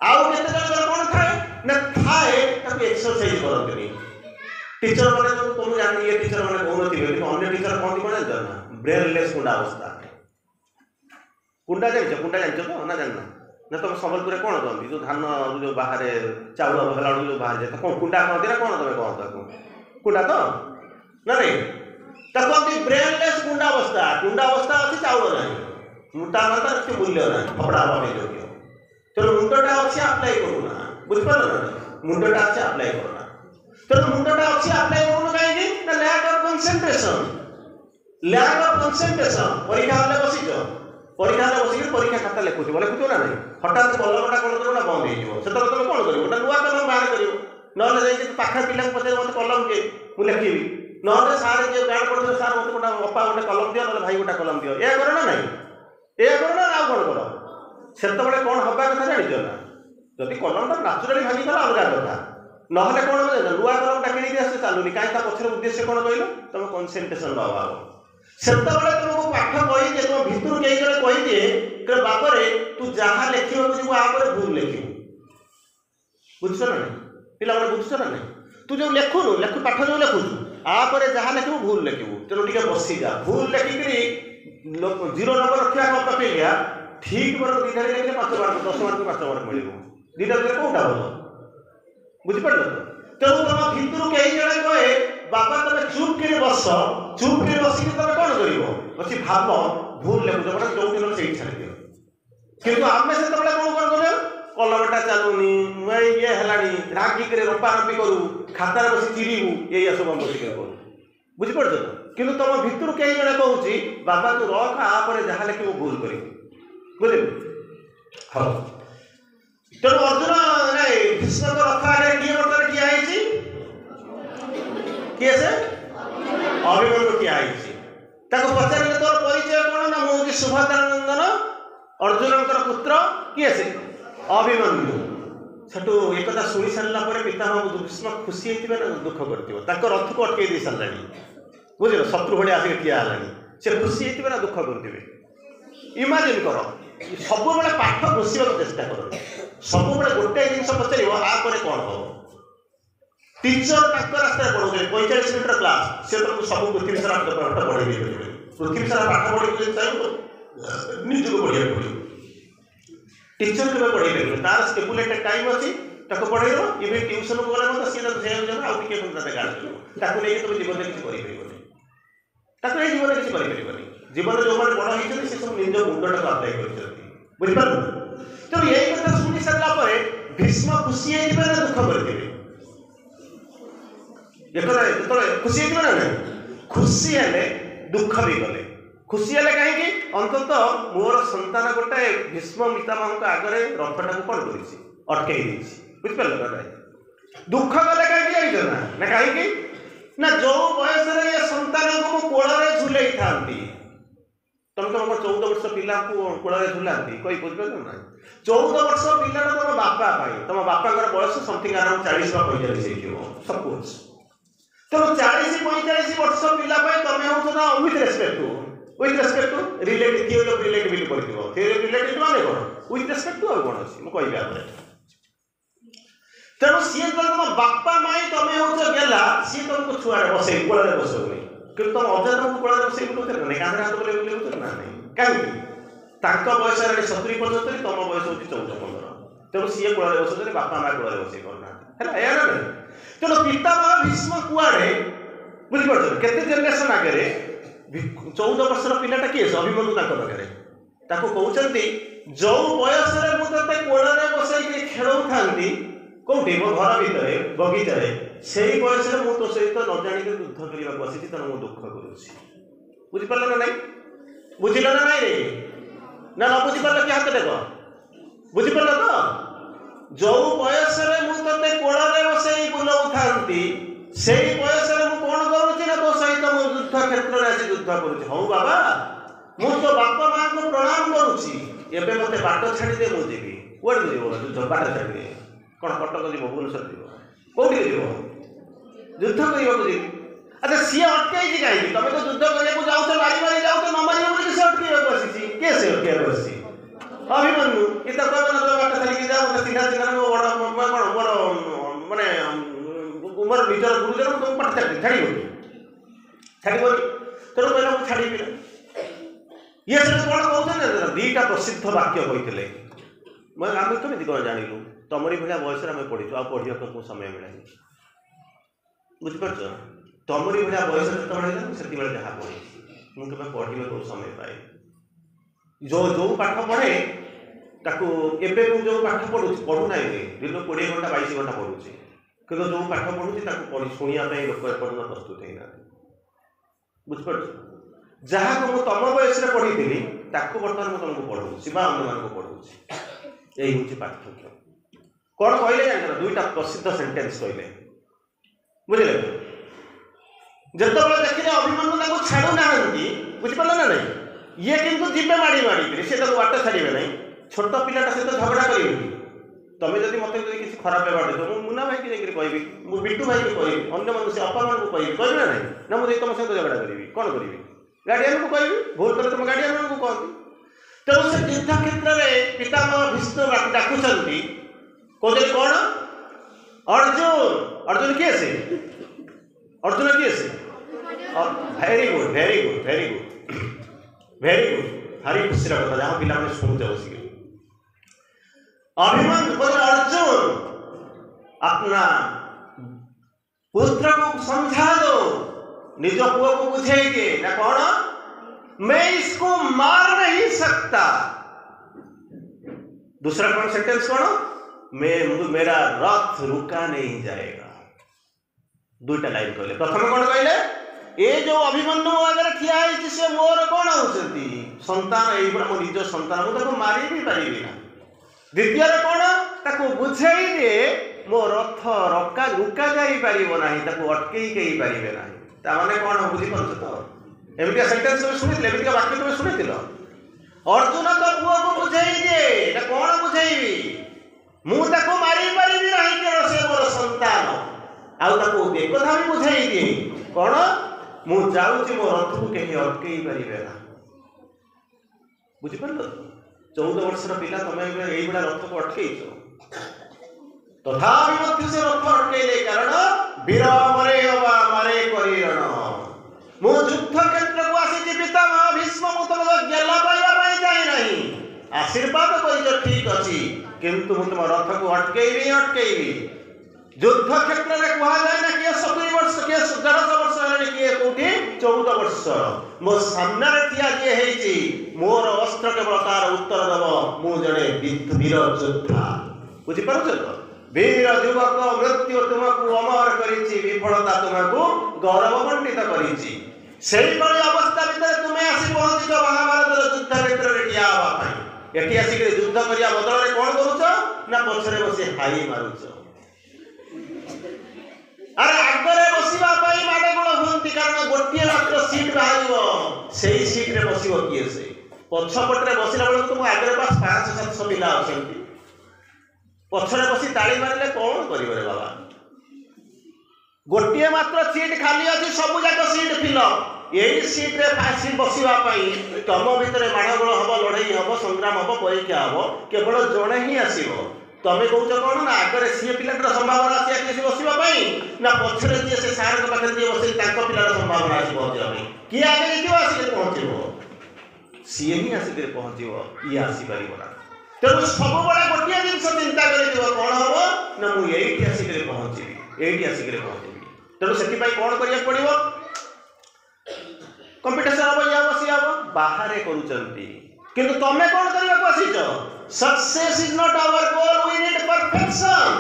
आउ के कौन थाए ना थाए एक्सरसाइज करते टीचर मैंने तुम जान ये टीचर मैंने कहते अन्य टीचर कहती कौन जाना ब्रेनलेस कुंडा अवस्था कुंडा जान तो ना जानना ना तुम सम्बलपुर कौन कहती जो धान जो बाहर चाउल भला जो बाहर जाए कौन कुंडा कहती ना कौन तुम कहता कुंडा तो ना नहीं कहती ब्रेनलेस कुंडा अवस्था अच्छी चाउल ना मुंडा ना मूल्य ना कपड़ा हवा योग्य तेणु मुंडटा अच्छी आप्लाय करूना बुझिपार ना मुंडटा अच्छी आप्लाय करना तेणु मुंडटा अच्छी आप्लाय करूना कहीं ना लैक ऑफ कंसंट्रेशन परीक्षा हल्ले बसीच परीक्षा बसिक परीक्षा खाता लिखुच ना नहीं हठात कलमटा कौन कर बंद हो तुम कौन कर गोटे नुआ कलम बाहर कर ना पाखा पिला पचार मत कलम किए मुझे लिखी ना सारे जो गाँव पढ़ते सार मत गोटे अपा गोटे कलम दियो ना भाई गोटे कलम दियो या कर ना नहीं या कर ना आउ कौन कर से कौन हवा कथा जान ना जदि कलमटा नाचुराली भांगीगला अलग कथा ना कौन नुआ कलमटा कि आस चलुनी कहीं पचर उद्देश्य कौन कहल तुम कनसेंट्रेशन अभाव से तुमको पाठ कही तुम भितर कई जन कहीदिए बाबर तू जहाँ लिखा जी आप भूल लिखू बुझुच ना नहीं पिला बुझुच ना नहीं तू जो लिखुनु पाठ जो लिखुचु आप जहाँ लिखू भूल लिखू चलो टिके बसी जा भूल लेखिकी 0 नंबर रखा पकेलिया ठीक मार्क 2 टा लिखले 5 मार्क 10 मार्क 5 मार्क मिल 2टा भितर कोटा भल बुझिपार तेणु तुम भितर कई जन कहे बाबा तुम चुप कर बस चुप कर बसिक तुम कौन कर बस भाव भूल लेखुच गोटे जो दिन से छाड़ दियो कि आम से कौन कर कलमटा चलुनी ये है रागिक रंपा रंपी करूँ खातार बस चिड़ू ये सब बसिक करूँ बुझिपार कि तुम भितर कई जन कहूँ बाबा तू रख आपर जहाँ लिखे भूल कर बुझे हाँ तेणु अर्जुन भीष्म रथ आगे किए बर्तमान किया किए से अभिमन्यु किया पचारे तोर परिचय कौन ना मुझे सुभद्रानंदन अर्जुन पुत्र किए से अभिमन्यु सेठू एक शुणी सारा पितामह भीष्म खुशी होते ना दुख कर रथ को अटकई दे सारा बुझे शत्रु भाई आसिक ठिया से खुशी होते ना दुख करेंगे इमाजिन कर सब पाठ घोषा चेष्टा कर सब गोटे जिन पचार आपर कौन हम टीचर रास्ता पढ़े 45 मिनट क्लास से तुमको सब पृथ्वी सारा पाठ पढ़े पृथ्वी सारा पाठ पढ़े चाहिए निजक पढ़ा पड़े टीचर के पढ़े तार स्टेपुलेटेड टाइम अच्छी पढ़े इवन ट्यूशन को गले सी आउ टे गाड़ नहीं तुम जीवन में किसी जीवन में किसी जीवन जो मैंने बड़ होती से सब निज मुंडटा को अप्लाई कर बुझिपार तेणु यही कथा शुणी सारा भीष्म खुशी होते ना दुख करेंगे खुशी होते ना नहीं खुशी हेले दुख भी गले खुशी हेले कहीं अंततः मोर संतान गोटे भीष्म पितामह आगे रथटा को कौन कर अटकई बुझिपार ना दुख गले कहीं ना कहीं ना जो बयस ये संतान को कोल झुले था तुम तुम 14 वर्ष पिला कोल झुलाती कोई बुझे ना 14 वर्ष पिला तुम बापा तुम बापा बयस समथिंग अराउंड 40 বা 45 सपोज तेणु 40-45 वर्ष पिला तुम हो with respect to relative theory of relativity करथिबो थियोरी ऑफ रिलेटिविटी माने कोन विथ रेस्पेक्ट टू कोन अछि म कहबे आपरे तेणु सी तुम बापा माई तुम हो गेला सी तुमको छुआ बसे कोल बसोनी कि तुम अजा तुमको कोल बसे बोलते ना कांधे हाथ बोले बोलते ना नहीं कहीं बयस 70-75 तुम बयस होती 14-15 तेणु सी कोल बसते बापा माँ कोल बसे करना है ना तेणु पितामह भीष्म कुआड़े बुझिपार केते जेनेरेशन आगे 14 वर्षर पिलाटा किए अभिमन्यु पाखे कहते जो बयस मुझे कोल बसई खेल था कौटी मो घर भितर बगीचार से बयस में तो सहित न जाणी युद्ध करने को आसी तेणु मुझे दुख करुच्ची बुझिपार ना नहीं बुझिल ना नहीं रे ना न बुझिपार कि हाथ देख बुझिपार तो जो बयस में मुझे कोल बसई बुलाऊ था से बयस में कौन करुच्ची ना तो सहित मो युद्ध क्षेत्र में आसी युद्ध करुच्ची हूँ बाबा मु तो बापा माँ को प्रणाम करुच्ची एवं मत बाट छाड़दे मुझे कौन जीव युद्ध बाट छाड़दे कौन कटक जीव भुवनेश्वर जीव कौटी जीव युद्ध करने जी अच्छा सी अटकई कहीं तुम तो युद्ध करने जाओ मारी मारी जाओ न मार बोली से अटकई आसी किए से अटकई आसी अभिमन्यु ये तो कहना तो बाट छाड़ी जाओ चिन्हा चिन्हा बड़ कौन बड़ माने मोर निजर गुरुजन तुम पाठ छाड़ी तेणु कहला मुझे छाड़ी ये सब कौन कहते दीटा प्रसिद्ध वाक्य कहते आम कमी कौन जानलु तमरी भाया बयस आम पढ़ीचु आ पढ़ा को समय मिले बुझिपार तमरी भाया बयस से जहाँ पढ़ी मुझे पढ़े को समय पाए जो जो पाठ पढ़े ताकू एबे जो पाठ पढ़ू पढ़ूना दिन 20 घंटा 22 घंटा पढ़ुची कि जो पाठ पढ़ुची शुणापी लोक एपर्तन प्रस्तुत होना बुझिपार जहाँ को मुझे तुम बयस पढ़ी बर्तमान मुझे तुमको पढ़ाऊँगी अन्य मान पढ़ाऊँगी यही हूँ पार्थक्य कौन कहले जान 2टा प्रसिद्ध सेंटेंस कहले बुझे जो देखिए अभिमन्यु छाड़ू ना बुझिपार ना नहीं ये किंतु जीवे माड़ी माड़ी सी बाट छाड़े ना छोट पिलाटा सहित झगड़ा करेंगे तुम्हें जब मत किसी खराब व्यवहार देख मुझे मुना भाई की कहबी मुझे बिट्टू भाई की कहबी अन्य मनुष्य अपा मान को कहबी ना नहीं ना मुझे तुम सहित झगड़ा करी कौन करी गार्डियन को कहबी भूल कर तुम गार्डियन को कहती तेणु से युद्ध क्षेत्र में पितामह भीष्म डाकुंट कहते कौन अर्जुन अर्जुन किए से अर्जुन किए से very good very good very good very good भारी खुशी कथा जहाँ पिला मैंने शुणुचे बसिक अभिमन्यु बोले अर्जुन अपना पुत्र को समझा दो निज पुओ को बुझेगे ना कौन मैं इसको मार नहीं सकता दूसरा कौन सेंटेंस कौन मेरा रथ रुका नहीं जाएगा दुईटा लाइन कहले प्रथम कौन कहले ए जो अभिमन्यु आगे ठिया है से मोर कौन होती संतान ये मो निज संतान मुझे मारी भी पारि ना द्वितीय कौन ताको बुझाई दे मो रथ रुका जाई पारिबो नाही ताको अटकेई कई पारिबे नाही ता माने कौन बुझी पारछ तो एमितिया सेंटेंस तुम सुनिथिले एमितिया वाक्य तुम सुनिथिलो अर्जुन तो पुओ को बुझाई दे ना कौन बुझाईबी मु ताको मारी पारिबी नाही के से मोर संतान आउ ताको दे कथा भी बुझाई दे कौन मु जाउची मो रथ को केही अटकेई पारिबे ना बुझी पारलो 14 वर्षर पिला तुम यही बड़ा रथ को अटकईच तथापि मध्य से रथ अटकईले कारण वीर मरे अबा मारे करिरण मु युद्ध क्षेत्र को आसी पितामह भीष्म मु तुम गेला पाइबा पई जाई नहीं आशीर्वाद करिछ ठीक अछि किंतु मु तुम रथ को अटकईबी युद्ध क्षेत्र रे कहा जाय ना के 70 वर्ष के 11 वर्ष हेले के कोठी 14 वर्ष मो सामने रे थिया जे हेची मोर अस्त्र केवल तार उत्तर देव मु जड़े वीर योद्धा बुझी पारुछ तो वीर युवक मृत्यु तुमको अमर करिछि विफलता तुमको गौरवमंडित करिछि सेही बड़ी अवस्था भीतर तुमे आसी पहुंची जो महाभारत युद्ध क्षेत्र रे ठिया हवा पई एठी आसी के युद्ध करिया बदल रे कोन करूछ ना पछरे बसी हाई मारुछ अरे आगरे बसिबा पई माडे गुण हुंती कारण गोटिए मात्र सीट बाहारिबो सेही सीट रे बसिबो किए से पछपटरे बसिला बेले तुम आगरे पास 500-700 पिला अछंती पछरे बसी ताली मारले कोन करिवो रे बाबा गोटिए मात्र सीट खाली अछि सब जाक सीट फिल एही सीट रे फासी बसिबा पई तम भितरे माडगोळ हबो लड़ाई हबो संग्राम हबो परीक्षा हबो केवल जणे ही आसीबो तमे कहूच कौन ना आगे सी पिलाटर संभावना अच्छी आगे बसवा ना पछरे जी से सार के पाखे जी बस पिलार संभावना अच्छी पहुँचा किए आगे आसिक पहुँचब सी ही आसिक पहुँचब ये आसीपर ना तेणु सब बड़ा गोटे जिन चिंता कर कौन हम ना मुझे आसिक पहुँची ये आसिक पहुँची तेणु से कौन करा पड़ो कंपिटिशन हम या बस हम बाहर करूँ तमें कौन करने को आसीच success is not our goal we need perfection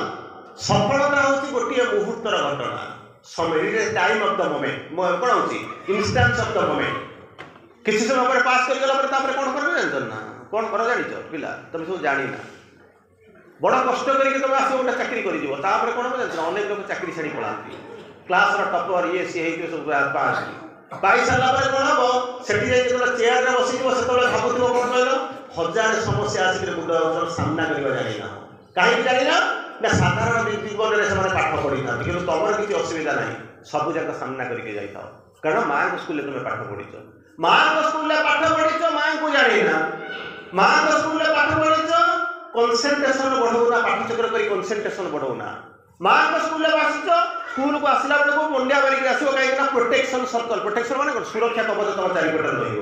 सफलता होची गोटिए मुहूर्तर घटना समय टाइम ऑफ द मोमेंट कोन होची इंस्टेंस ऑफ द मोमेंट किसी समय पर पास कर गेला पर तापर कोन करबे जानत ना कोन कर जानिछ पिला तुम सब जानि ना बड़ा कष्ट करके तुम आसी ओटा चाकरी करि दिबो तापर कोन हो जानत अनेक लोग चाकरी छाड़ी पळांती क्लास रो टॉपर ये सी हेइ सब पास पाई साला पर कोन हबो सेठी जाई जेतला चेयर रे बसी दिबो सेतले भाबुथिबो कोन कहलो हजार समस्या आसिक मुंड सामना करवा जानी ना कहीं जानी ना साधारण जीवन में से पाठ पढ़ी था कि तुम किसी असुविधा ना सब जाक सामना करके जाई था कारण माँ को स्कूल तुम पाठ पढ़ीच माँ को स्कूल पाठ पढ़ीच माँ को जानी ना माँ को स्कूल पाठ पढ़ीच कनसेंट्रेशन बढ़ौना पाठ चक्र कर कनसेंट्रेशन बढ़ौना माँ को स्कूल आसिच स्कूल को आसला बेलू मुंडिया मारिक आसो कहीं प्रोटेक्शन सर्कल प्रोटेक्शन माने सुरक्षा कवच तुम चारिपटे रही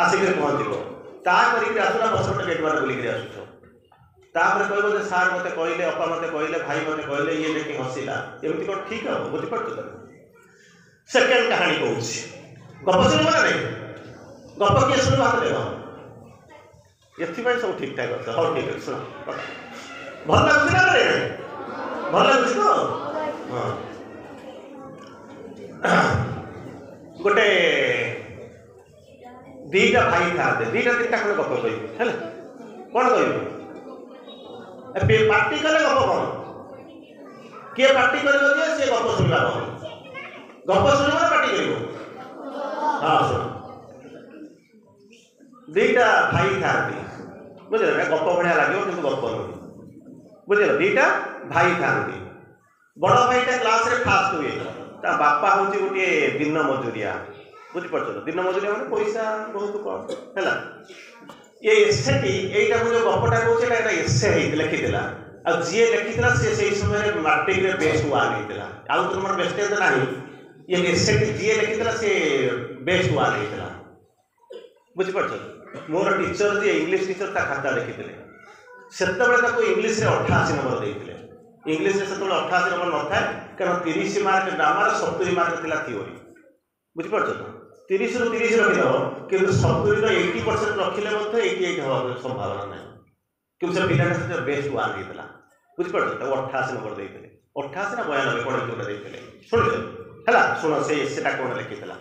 आसिक पहुँचो ता करिक आसला पछपटे गेट बार बुलिक आसुछ तापर कहबो जे सार मते कहले अपा मते कहले भाई मते कहले ये देखि हसिला एमति को ठीक हो बुझि पड़तो त सेकंड कहानी कहूछि गप सुनबा नै गप के सुनबा हाथ देबो एथि भाई सब ठीक ठाक हो ठीक है सुन भल लागुछि ना रे भल लागुछि तो हां गोटे दीटा भाई था दीटा तीनटा खंड गप कहबी हैला कोन कहबी ए पार्टी कले गप कोन के पार्टी करबो जे से गप सुनबा गप सुनबा पार्टी करबो हां सुन दीटा भाई था बुझले ना गप बढ़िया लागो किंतु गप न बुझले दीटा भाई था बड़ भाईटा क्लास रे फास्ट हुए ता बापा होची गोटे दिन मजूरिया बुझी पड़छ दिन मजूरिया माने पैसा बहुत कम हैला ये एसेटी एटा जो गपटा कहूँ एटा एसे लिखिला आ जी लिखिला से सही समय मैट्रिक रे बेस्ट 1 होइतिला आ तुमर बेस्टेज नाही ये एसे जी लिखिला से बेस्ट वन होता बुझीपार मोर टीचर जी इंग्लिश टीचर ता खाता लिखी से इंग्लिश 88 नंबर देते इंग्लिश से 88 नंबर न था कारण 30 मार्क ग्रामर 70 मार्क था थ्योरी बुझीपार तो 30 रु 30 रखिदेव कि 70 80% रखिले 88 हवा संभावना ना कि से पिला से बेस्ट वन होता बुझीपार 88 नंबर देते 88 ना 92 कोन जोटा देते सुन हला सुनो से सेटा कोन लिखितला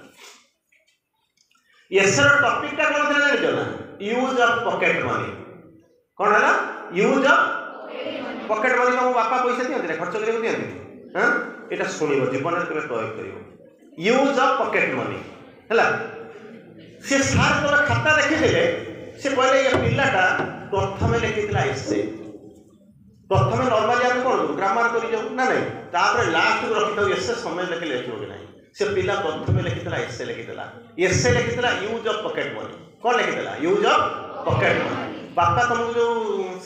एसर टॉपिक टा कोन था जानियो ना यूज ऑफ पॉकेट मनी कौन है यूज ऑफ पॉकेट मनी को बापा पैसा दियंती खर्च करके दियंती हां एटा सुनिबो जीवन रे केबे प्रयोग करिवो यूज ऑफ पॉकेट मनी हला से सार को खाता देखि देले से कहले ये पिल्लाटा प्रथमे लिखितला एसे प्रथमे नॉर्मली हम कोन ग्रामर करि जाऊ ना नहीं तापर लास्ट को रखि दउ एसे समय लेके लेखिबो कि नहीं से पिल्ला प्रथमे लिखितला एसे लिखितला यूज ऑफ पॉकेट मनी कोन लिखितला यूज ऑफ पॉकेट मनी बापा तुमको जो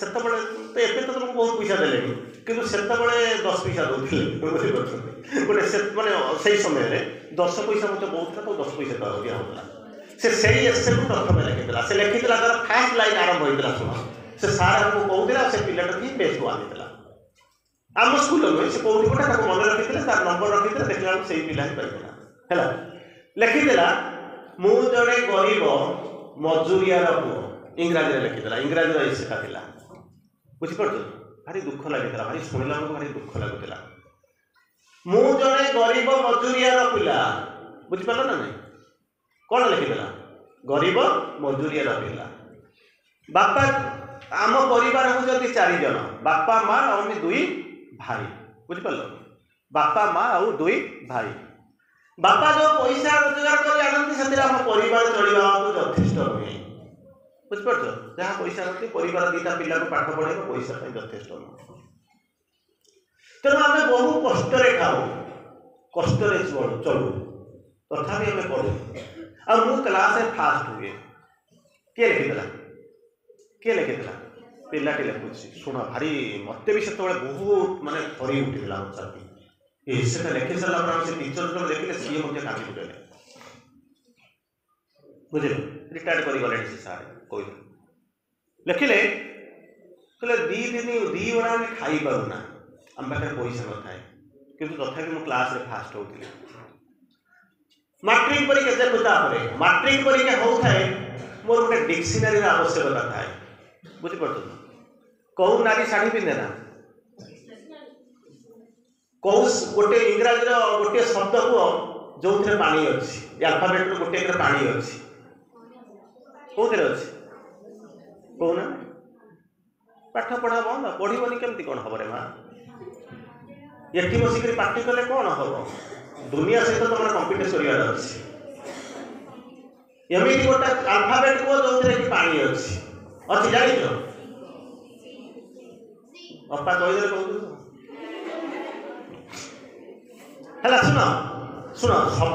सेत बड़े तो एबे तो तुमको बहुत पैसा देले किंतु सेत बड़े 10 पैसा दोथिले गोटे से माने सही समय रे 10 पैसा मते बहुत था तो 10 पैसा दवा दिया होतला से सही एसे को प्रथम लिखितला से लिखितला तार फर्स्ट लाइन आरंभ होइतला सुना से सारा हमको कहउतला से पिलाटा की बेस्ट वन देला हम स्कूल में से कोठी कोठा ताको मन रखितले तार नंबर रखितले देखला सही पिला ही पाइतला हैला लिखितला मु जड़े गरीब मजूरिया रो इंग्राजी लिखिदेला इंग्राजी इच्छा था बुझीपार भारी दुख लगे भारी शुणिला भारी दुख लगुला मु जड़े गरीब मजूरिया पिला बुझीपार ना नहीं कौन लिखिदेला गरीब मजूरिया पिला बापा आम परिवार होती 4 जन बापा माँ और 2 भाई बुझीपार बापा माँ और 2 भाई बापा जो पैसा रोजगार कर आनती से परिवार चलवा यथेष्ट नुहे बुझीपार जहाँ पैसा रखी परिवार 2टा पिला को पाठ पढ़े पैसा यथेष्ट नुह तेणु आम बहु कष्ट खाऊ कष्ट चलू तथापि आम पढ़ू आ मु क्लास फास्ट हुए किए लिखिदेला पिलाटी लिखुची शुण भारी मत भी से बहुत माने थरी उठिला छाती से लिखि सारा से टीचर जो देखिले सी मत काटी उठेले बुझे रिटायर्ड कर गले से सारे कोई लिखिले कहले 2 बेला आम खाई पारूना आम पाखे पैसा न थाए किंतु तथापि मु क्लास रे फास्ट होउतिली मैट्रिक परीक्षा देखुता मैट्रिक परीक्षा होता है मोर गोटे डिक्शनरी आवश्यकता थाए बुझीपार कौ नारी शाढ़ी पिंधे ना कौ गोटे इंग्राजी गोटे शब्द को जो थे पानी अच्छी अल्फाबेट गोटे पानी अच्छी कौन अच्छी कहना पाठ पढ़ा बंद पढ़नी केमती कौन हम रे माँ ये बसिक पार्टी कले कौन हम दुनिया सहित तुम कंपिट कर एमती गोटे अल्फाबेट को जो थे कि पानी अच्छी जान अपा कहीदे कहूँ है शुण सब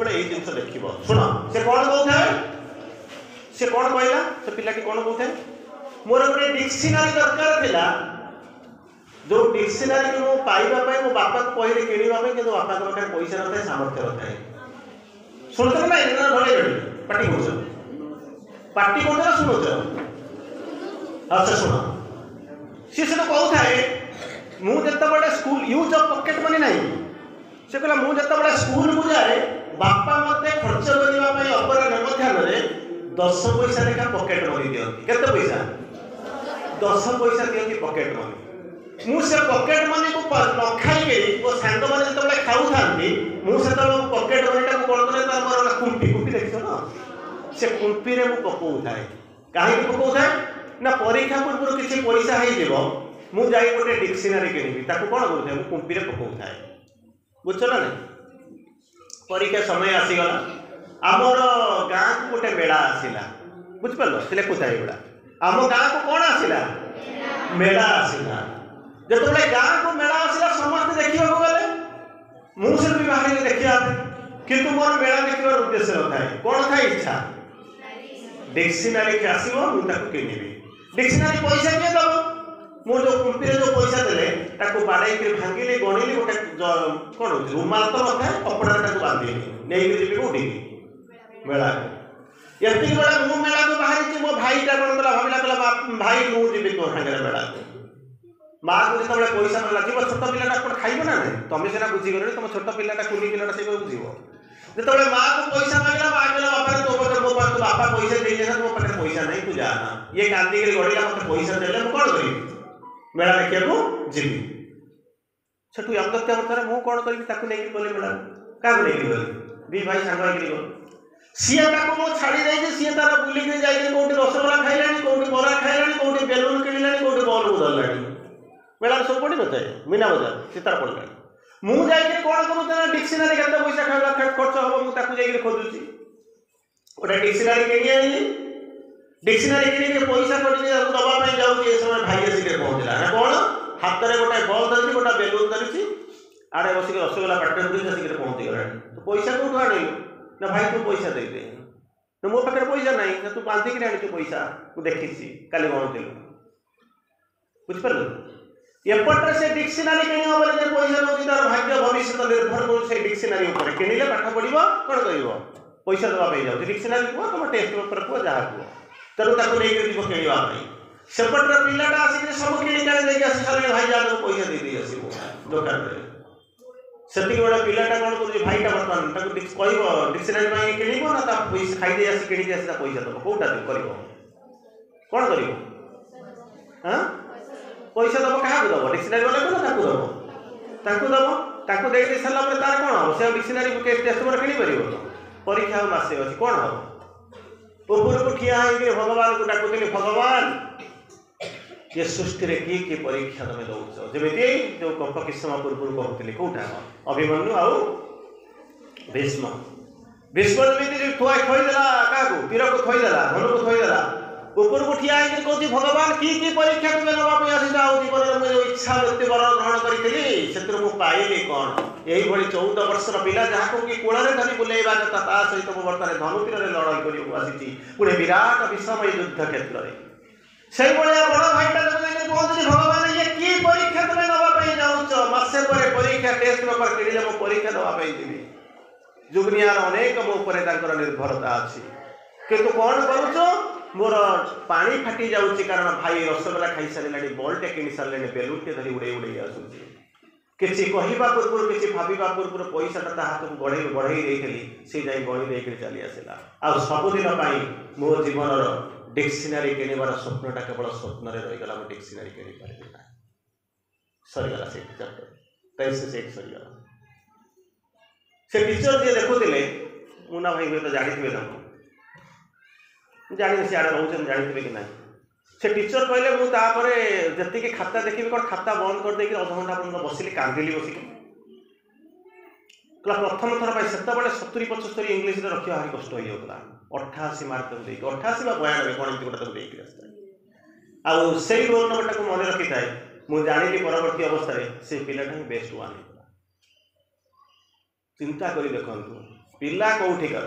ये जिन देख शुण से कौन कहता है से कौन कहला से पिलाटी कौन कहता है मोर गोटे डिक्शनरी दरकार था जो डिक्शनरी को पाइबा मो बापा को कहले किणवाई कि बापा पाखे पैसा न था सामर्थ्य न था शुणुच ना इतना भले पार्टी कर शुणुच अच्छा शुण सी से कहता है मुझे school use of pocket money नहीं से कहला मुझे स्कूल को जाए बापा मत खर्च करने अपराह मध्याह्न 10 पैसा लेखा पॉकेट मनी दिखती केते पैसा 10 पैसा दिखती पॉकेट मनी मुझे पॉकेट मनी को न खाई मो सांग मैंने जो खाऊ था मुझे पॉकेट मनी कौन कले कुंपी कुंपी देख ना से कुंपी रे पकऊ थाए कहीं पकऊ थाए ना परीक्षा पूर्व किसी पैसा हो जाए गोटे डिक्शनरी किणी कौन करूँ कुंपी पकऊ थाए बुझ ना नहीं परीक्षा समय आसीगला आमर गाँ को गोटे मेला आसला बुझिपार से लिखुता एगुड़ा आम गाँ को कौन आसला मेला आसला जो गाँ को मेला आसला समस्त देखा गले मुझे भी बाहर देखा किंतु मोर मेला देखा उद्देश्य न था कौन था इच्छा डिक्शनरी के आसो मुझे किनिबी डिक्शनरी पैसा किए दब मु जो कुंपी जो पैसा देले ताको बाड़े के भांगिले गणिले गोटे कोन रुमाल तो नथा कपड़ा ताको बांधी नै के जीबी कोठी मेला एति बेला मु मेला को बाहरी छी मो भाई ता कोन कला भाबिला कला भाई मु जीबी तो हांगरे मेला माँ को जिते पैसा मिला जीव छोट पिलाटा कौन खाइब ना तुम सीना बुझीगल तुम छोट पिलाटा कुली पिलाटा से बुझीब जो माँ को पैसा मांगला माँ कहला बापा तो मो बापा पैसा दे मो पाखे पैसा नहीं तू जाना ये कांदी गड़िला मत पैसा देले मु कौन करी मेला देखा जीवी सेठू आत्महत्या करता मु कौन करी नहीं गली मेला क्या नहीं गली दी भाई सांग गल सी मु छाड़ी दे सी तार बुलिक जाए कौटी रसगोला खाइला कौटी बरा खाइला कौटी बेलून किणला कौटी बल्ब धरला मेला सब पड़ी न थाए मीना बजार सीतार पड़ा मुझे कौन करूँ डिक्शनारी के पैसा खर्च हम मुझे खोजुची गोटे डिक्शनारी किणी आनी डिक्शनारी किणी पैसा कटी दवाई जाऊँगी ये समय भाई आसिक पहुँचला ना कौन हाथ में गोटे बल धरी गोटे बेलून धरी आड़े बसिक रसगोला पाटे आसिक पहुँची गला तो पैसा कौटू आनु ना भाई तू पैसा दे दे ना मो पाखे पैसा ना तू बांधिक आनी पैसा मुझे देखी काली गणुलु बुझिपार एपटे से डिक्शनारी किण बोले पैसा नौकरी तार भाग्य भविष्य निर्भर कर से डिक्शनारी किणिले पाठ पढ़ कौन कर पैसा देवाई जाऊँगी डिक्शनारी कह तुम टेस्ट पेपर कह जहाँ कह तेणु ताको नहीं जीव किणापी सेपटर पिलाटा आसिक सब किणी देखिए आसी सारे भाई जहाँ पैसा दे आसो दुकान से गोटे पिलाटा कौन कर भाईटा बर्तमान कह डिक्शनारी किणव ना पैसा खाई आसी किणी आसी पैसा दब कौटा कर कौन कर पैसा दब क्या दब डिक्शनारी वाले दब दब दे सारा तार कौन हम से डिक्शनारी टेस्ट पेपर किणी पार परीक्षा मसे अच्छी कौन हम ऊपर को ठिया भगवान को डाकुली भगवान ये सृष्टि में किए परीक्षा तुम दौच जमी जो कप किस समय पूर्व कहते कौटा अभिमन्यु आउ भीष्म भीष्म जमी थोदेला क्या तीर को थोदेला धनु को थोदेला ऊपर को ठिया कहती भगवान कि परीक्षा तुम नापी आसी जीवन में जो इच्छा मृत्युवर ग्रहण करी से पाइली कौन यही 14 वर्षर पिला जहाँ कि कूल धरी बुलेवा कथा सहित मु बर्तमान धनु तीर लड़ाई करने पुणे विराट विषमय युद्ध क्षेत्र में से बड़ भाईटा कहते भगवान ये कि परीक्षा तुम नापी जाऊच मसे पर परीक्षा टेस्ट पेपर किणिले मो परीक्षा नापी जी जुगनियार अनेक मो निर्भरता अच्छी किंतु कौन करुच मोर पानी फाटी जाऊँगी कारण भाई रसगोला खाई सारे बल्टे किणी सारे बेलूटे धरी उड़े उड़े आसूँ किसी कहवा पूर्व किसी भावा पूर्व पैसाटा हाथ को बढ़ई बढ़ई सी जा गणी देकर चली आसला आ सबुदिन मो जीवन डिक्शनारी किणवार स्वप्नटा केवल स्वप्न रहीगला मुझे डिक्शनारी किणी पारि ना सरीगला से चैप्टर सरीगला से टीचर जी देखुले मुना भाई हुए तो जानते जानी सियाड़े रोचे जानते कि ना से टीचर कहले मुझे जी खाता देखी कौन खाता बंद कर देकी अधघंटा पर्यटन बसिली कांदिली बसिक प्रथम थर पर से 70-75 इंग्लीश रखा भारी कष्ट हो जाता 88 मार्क 88 92 कौन गोटे देखिए आई रोल नंबर को मन रखी थाए मुझे जानी परवर्ती अवस्था से पिलाटा ही बेस्ट वन चिंता कर देखु पिला कौटिकार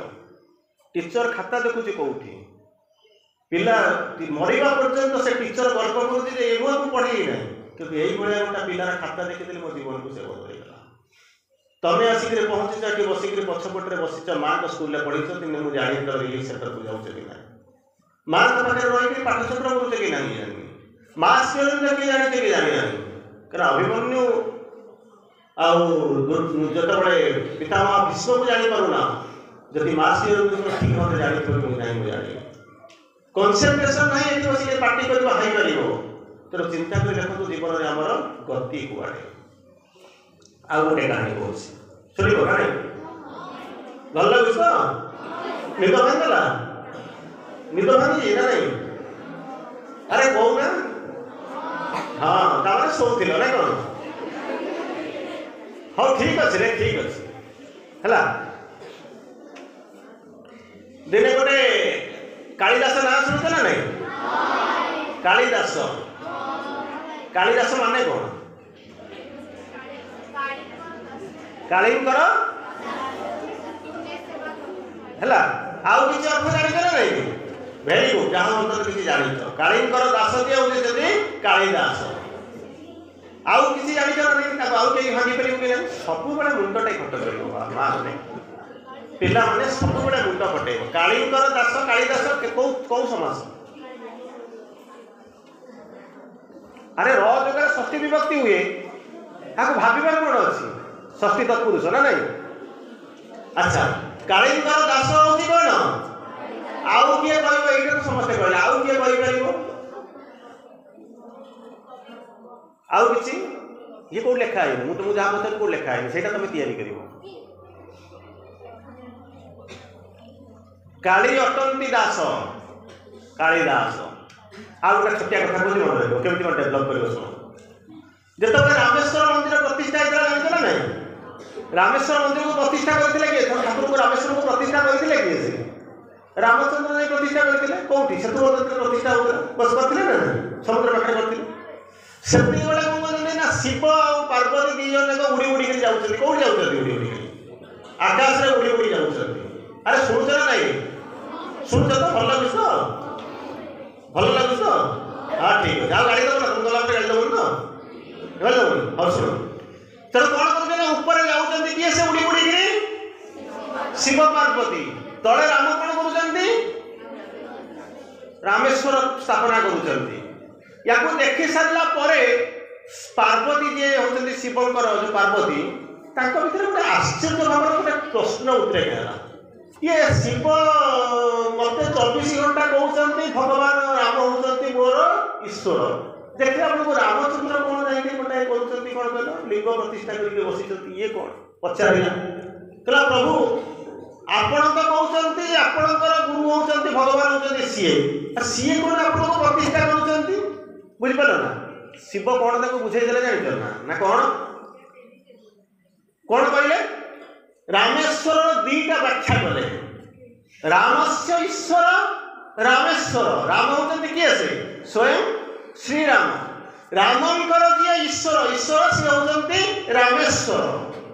टीचर खाता देखुची कौटी पिला मरवा पर्यंत से टीचर गर्व कर पढ़े ना क्योंकि यही भाया गोटा पिलार खाता देखी मो जीवन को से बदलगला तमें आसिक पहुँच ये बसिक पछपटे बसीच माँ को स्कूल पढ़ीच दिन मुझे जानी तो रिलीफ सेंटर को जाऊँ कि ना माँ पाखे रही पाठचक्र करुचे कि ना जानी माँ किए कि जानी कि जानी क्या अभिमन्यु आते पितामह भीष्म को जानीपारूना जदि माँ ठीक भाव जानी ना मुझे जानी कनसेंट्रेशन ना ये बस पार्टी कर तेणु चिंता कर देखो जीवन में आमर गति कुआड़े आ गोटे कहानी कह शुण कहानी भल लगे तो निद भांगला निद भांगी ना नहीं अरे कहना हाँ तार शोल ना कौन हाँ ठीक अच्छे रे ठीक अच्छे है दिने गोटे कालिदास ना शुणुच ना नहीं कालिदास कालिदास माने कौन कालींकर है आउ किसी अर्थ जान ना नहीं भेरी गुड जहाँ अंतर किसी जान कालींकर दास दिए कालिदास आउ किसी जानिଛ ना नहीं आउ के भांगी परिबो के सब बड़े मुंडटा खट करियो मां माने पिला माने सब बड़े मुंड फटेइबो कालीकर दास कालीदास को समास अरे र जगह षष्ठी विभक्ति हुए ताको भाबिबार कोन अछि षष्ठी तत्पुरुष ना नहीं अच्छा कालीकर दास होती कोन आउ किए कहबो एटा तो समस्त कहले आउ किए कहि परिबो आउ किछि ये को लिखा है मु तुम जहाँ बता को लिखा है सेटा तुम तैयारी करिवो काली अटंती दास कालीदास आ गोटे छोटिया कथा बुझी मन रहिबो केमति मन डेवलप करिवो सुनो जेतबे रामेश्वर मंदिर प्रतिष्ठा हेतला जानिछ ना नहीं रामेश्वर मंदिर को प्रतिष्ठा करथिले के ठाकुर को रामेश्वर को प्रतिष्ठा करथिले के से रामचंद्र ने प्रतिष्ठा करथिले कोठी सेतु मंदिर प्रतिष्ठा होतला बस करथिले ना समुद्र पाखरे करथिले सेति बेला को बोलने ना शिव और पार्वती दी जने तो उड़ी उड़ी के जाउछथि कोठी जाउछथि उड़ी उड़ी आकाश रे उड़ी उड़ी जाउछथि अरे सुनछ ना नहीं सुनछ तो भल लागुछ हां ठीक है जाओ गाड़ी दो ना तुम गला पे गाड़ी दो ना गाड़ी दो और सुनो चलो कौन करके ना ऊपर जाउछथि किए से उड़ी उड़ी के शिव पार्वती तळे राम कोन करूछथि रामेश्वर स्थापना करूछथि याको देखि सारला परे पार्वती जे होचंदी शिवंकर जो पार्वती तांको भितर गोटे आश्चर्य भावर गोटे प्रश्न उद्रेक होला ये शिव मते 24 घंटा कहउचंती भगवान राम होचंती मोर ईश्वर देखि आपको रामचंद्र कोन जाई गोटे कहउचंती कोन कहलो लिंग प्रतिष्ठा करके बसिचंती ये कोन पचारिला कहला प्रभु आपण तो कहउचंती आपणकर गुरु होचंती भगवान होचंती सीए कोन आपको प्रतिष्ठा करूचंती बुझ पालो ना शिव कौन ताको बुझाई देले जानिछ ना कौन कहले रामेश्वर दीटा व्याख्या कले रामस्य ईश्वर रामेश्वर राम होचंती किए से स्वयं श्री राम रामंकर जे ईश्वर ईश्वर से होचंती रामेश्वर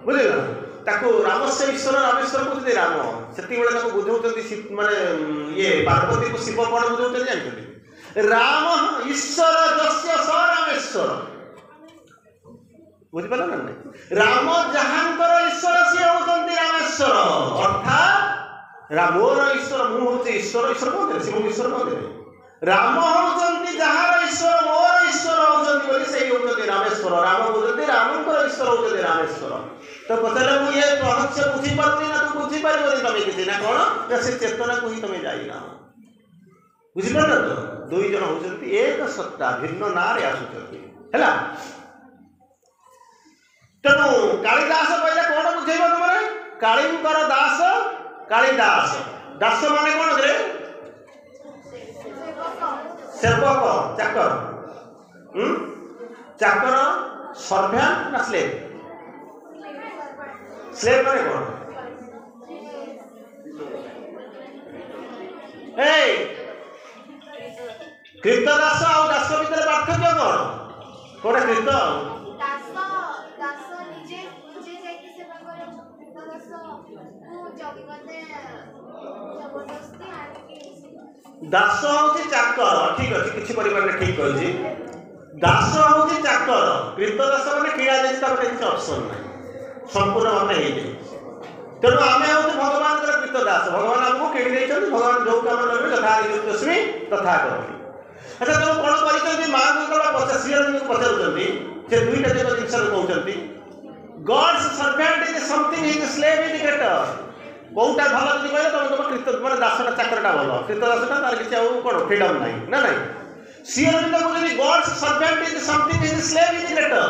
बुझिला ताको रामस्य ईश्वर रामेश्वर बुझते राम सेति बेले ताको बुझौचंती माने ये पार्वती को शिव कौन बुझौचंती जानिछ राम ईश्वर जस्य स रामेश्वर बुझि पाला ना नहीं राम जहांकर ईश्वर से होचंती रामेश्वर अर्थात रामोर ईश्वर मु होचे ईश्वर ईश्वर कोन शिव ईश्वर कोन राम होचंती जहार ईश्वर मोर ईश्वर होचंती बोली सेही होचंती रामेश्वर राम होचंती रामंकर ईश्वर होचंती रामेश्वर तो पतले मु ये रहस्य बुझि पारनी ना तू बुझि पारिबो तमे किछि ना कोन से चेतना को ही तमे जाई ना बुझि पारल तो दुई जन होचंती एक सत्ता भिन्न नारे आसुचंती हैला तनु कालिदास कहले कोन बुझेबो तमरे कालींकर दास कालिदास दास माने कोन रे सेवक चाकर चाकर सर्वेंट ना स्लेव स्लेव माने कोन ए कृत दास और दास भीतर पार्थक्य कोन कृत दास दास निजे निजे जाके सेवा करे कृत दास को जगते जबरदस्ती आके दास होची चाकर ठीक अछि किछि परिवार में ठीक कहछि दास होची चाकर कृत दास माने किया देछि ता किछि ऑप्शन नै संपूर्ण भाबे हे जे तेणु आमे होची भगवान कर कृत दास भगवान हमको केडी दैछन भगवान जो काम करबे तथा युक्तस्मि तथा करबी अच्छा तो कोन करितंती मां को पचा सियर को पचारुचंती से दुईटा जक जिंस कहउचंती God's servant is something his slave is greater बहुटा भल जदि कहले तुम कृत माने दासटा चाकरटा भल कृत दासटा तार किछि आउ कोन फ्रीडम नाही ना नाही सियर को जदि God's servant is something his slave is greater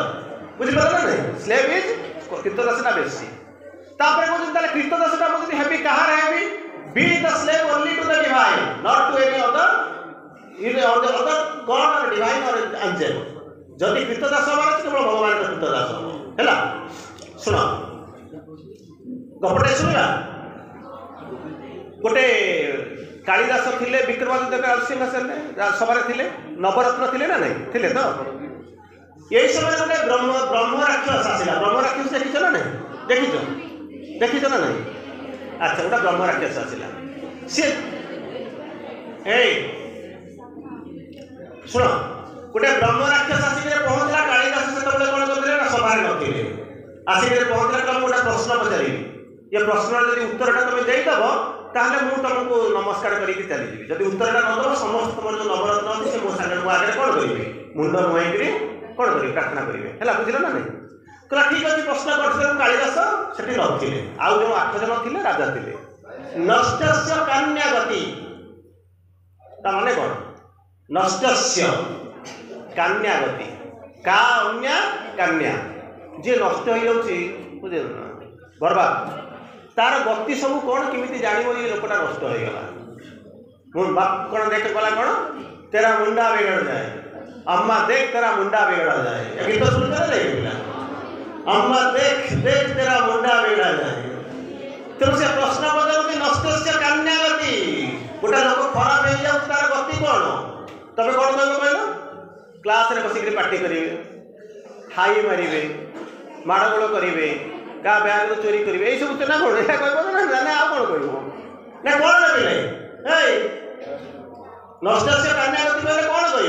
बुझि परला नाही स्लेव इज कृत दासटा बेसी तापर को जदि कृत दासटा जदि हैप्पी कहार heavy be the slave only to the divine not to any other is other god और डिवाइन और एंजल जदि कृत दास माने केवल भगवान का कृत दास हैला सुनो गपटे सुनिया गोटे कालिदास थिले विक्रमादित्य का सिंहासन सभा थिले नवरत्न थिले ना नहीं थिले तो यही समय गोटे ब्रह्म राक्षस आसिला ब्रह्म राक्षस देखिछ ना नहीं देखिछ ना नहीं अच्छा गोटे ब्रह्म राक्षस आसिला से ए सुनो गोटे ब्रह्म राक्षस आसिक पहुंचला कालिदास से तबले कोन आसिक पहुँचला गोटे प्रश्न पचारि ये प्रश्न जब उत्तरटा तुम देदेव ताहले मु तुमको नमस्कार करके चलीजी जब उत्तरटा नदेव समस्त तुम जो नवरत्न अच्छे से मो सागर को आगे कौन करेंगे मुंड नुआई कौन करेंगे प्रार्थना करेंगे है बुझल ना नहीं कहला ठीक अच्छे प्रश्न कर कालिदास से नथिले आउ जो 8 जन थे राजा थे नष्टस्य कन्या गति माने कौन नष्टस्य कन्या गति का अन्या कन्या जी नष्ट हो जाऊँगी बुझे बर्बाद तार गति सब कौन किमिति जानिबो ये लोकटा नष्ट हो गला मोर बाप कौन देख गला कौन तेरा मुंडा बिगड़ जाए अम्मा देख तेरा मुंडा बिगड़ जाए ये गीत सुनते नहीं पिला अम्मा देख देख तेरा मुंडा बिगड़ जाए तेणु से प्रश्न पचार नष्टस्य कन्या गति गोटे लोक खराब हो जाऊ तार गति कौन तबे कौन कहबो कहलो क्लास रे बसिक पार्टी करिवे हाई मारिवे माड़गोल करेंगे क्या बैग चोरी करेंगे यही सब ना कौन या कह ना आ कौन कह ना कौन ना नष्ट से कन्या गति कहले कौन कह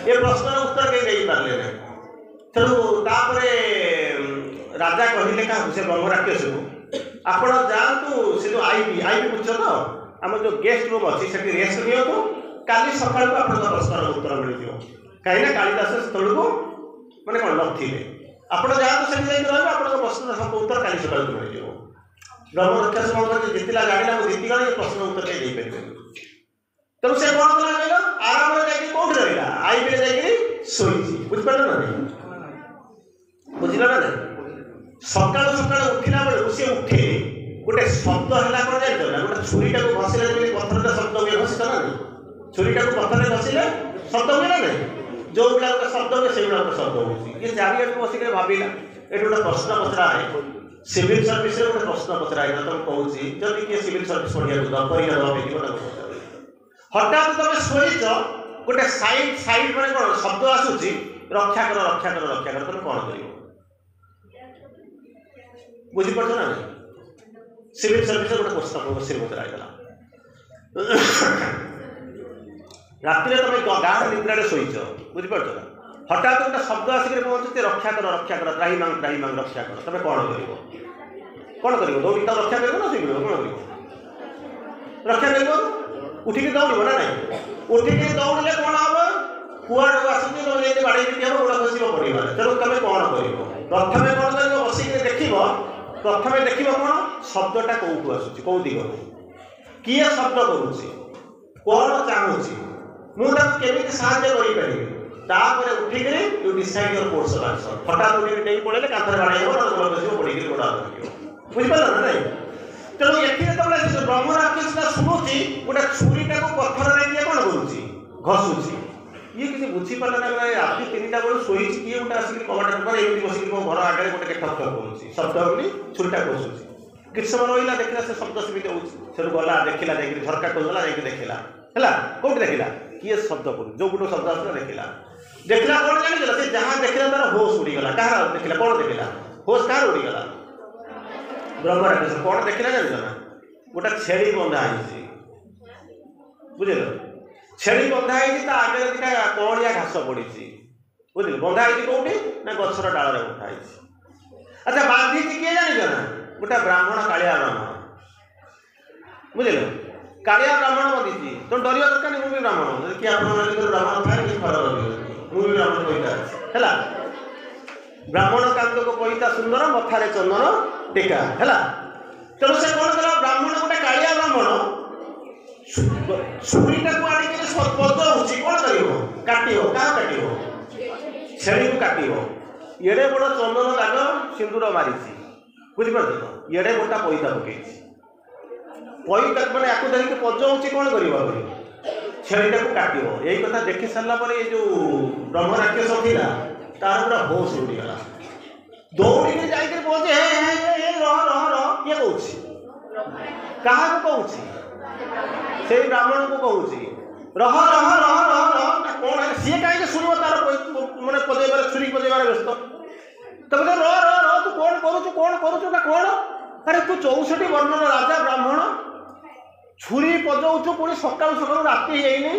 ये प्रश्न उत्तर कहीं दे पारे ना तेणु राजा कहले क्या से ब्रह्मराक्षस को आपण जातु से जो आईपी बुझ तो आम जो गेस्ट रूम अच्छी से रेस्ट नियंतु काली सका आप प्रश्न उत्तर मिल कहीं कालिदास स्थल को मैंने कौन नथिले आपण जातु से आप प्रश्न सब उत्तर काली सका मिल ब्रह्मराक्षस जितला गाड़ी मुझे जीतीगला ये प्रश्न उत्तर कहीं दे पारे तेणु से कौन कला कह आराम कौट रहा आईपी जाकि शोची बुझिपार ना नहीं बुझल ना नहीं सका सका उठला बेलू सी उठे गोटे शब्द है कौन जान ना गोटे छुरीटा को घसिले पथर शब्द हुए घसित ना नहीं छुरीटा को पथर घसिले शब्द हुए ना नहीं जो भाई गोटे शब्द हुए से गोटे शब्द हो ये चारिआड बसिक भाविला ये गोटे प्रश्न पचरा है सिविल सर्विस गोटे प्रश्न पचरा है तुम कहूँ जब किए सिविल सर्विस पढ़िया हठात तुम शोच गोटे साइड साइड मैंने कौन शब्द आसूसी रक्षा कर रक्षा कर रक्षा कर तुम कौन कर बुझीपार ना सिविल सर्विस गोटे प्रश्न बसिक पचरा राति तुम गाँव निद्रा शोच बुझीपार ना हठात गोटे शब्द आसिक पहुँचे रक्षा कर त्राही मांग रक्षा कर तुम कौन कर दौड़ी तो रक्षा कर ना शिविर कौन कर रक्षा कर उठिक दौड़ ना ना उठिक दौड़े कौन हम कुआड़ आसूँ तुम बाड़ी हम गोड़ खस पड़ा तेणु तुम कौन कर प्रथम कौन कर बसिक देख प्रथम देख कौन शब्दटा कौटू आसूँ कौ दिग किए शब्द करुच्ची कौन चाहूँगी मुझे साहय कर उठिक you decide your course of answer हठात उठिक नहीं पड़े कांथर बाड़े गोड़ खस पड़ी गोड़ बुझिपार ना नहीं तेणु ये ब्रह्मराक्षसटा शुणुची गोटे छुरीटा को पथर नहीं कौन करुच्ची घसुची ये किसी बुझीपारे ना राति 3टा बेलू शोची किए गोटे आसिक कबाट एमती बसिक मो घर आगे गोटे ठक ठक करुच्ची शब्द होनी छुरीटा घसुची किसी समय रहा देखला से शब्द सेमती हो गला देखला झरका खोलदेला देखला है कौट देखला किए शब्द कर जो गोटे शब्द आसला देखला कौन जान से जहाँ देखला तार होश उड़ीगला कह देखला कौन देखला होश कह उड़ीगला ब्रह्मराक्षस कौन देखला जान ना गोटे छेड़ी बंधा बुझल छेड़ी बंधा आगे दिखा कौड़िया घास पड़ी बुझल बंधा कौटी ना गचर डाल उठा अच्छा बांधी किए जान ना गोटे ब्राह्मण कालिया ब्राह्मण बुझल कालिया ब्राह्मण बंधी तुम डर दरकार नहीं मुझे ब्राह्मण कि आप ब्राह्मण था कि खराब मुझे ब्राह्मण कहीटा है ब्राह्मण कांत को कहीता सुंदर मथारे चंदन टीका है तेणु से कौन कला ब्राह्मण गोटे कालिया ब्राह्मण छुरीटा को आड़ बजाऊँगी कौन कर काट छेड़ी को काट एड़े बड़ चंदन दाग सिंदूर मारी बुझीपार तो एड़े गोटा पैसा पकई पैसा मैंने या धरिक बजाऊँगी कौन कर छेड़ीटा को काट यही कथा देखी सारापर ये जो ब्रह्मराक्षस था तार पूरा होश उड़ीगला दौड़ी जाकर पहुंचे रह रह रह किए क्या कहूँ से ब्राह्मण को कहूँ रह रह रह रह रह कौन है सी कहीं शुण तार मैंने पजेबार छुरी पजेबार व्यस्त तो रह रह रह तू कौन करुचु कौन अरे तू 64 वर्णर राजा ब्राह्मण छुरी पजाऊँ पुणी सका सका राति है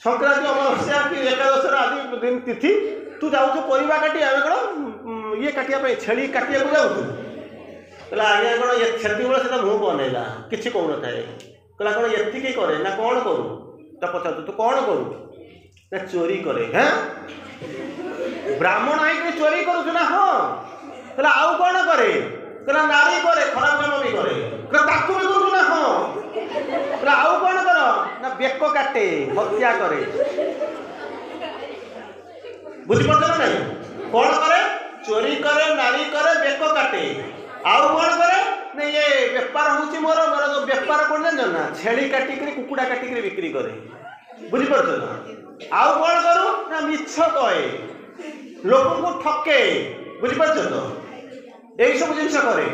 संक्रांति अमावस्या कि एकादश आदि दिन तिथि तू जाऊ परिवा काटी आम कौन ये काटिया छेली काटिया जाऊँ कहला आज्ञा कौन ये क्षति बेले से मुँह बनैला किसी कौन थाए कहला कौन ये करे ना कौन करू तो पचार तू कौन करू ना चोरी करे हाँ ब्राह्मण आई चोरी करू ना हाँ कहला आउ कौन करे कहला नारी करे खराब काम भी करे कहला ताकू भी करू ना हाँ कहला आउ कौन कर ना बेक काटे हत्या करे बुझीपार ना नहीं कौन करे चोरी करे नारी करे बेक काटे आउ कौन करे ना ये बेपार हूँ मोर मोर जो बेपार कौन जान ना छेली काटिक कुकुड़ा काटिक बिक्री करे बुझीपार ना आउ कौन करू ना मिछ कहे लोक को ठके बुझीपार तो यही सब जिन करे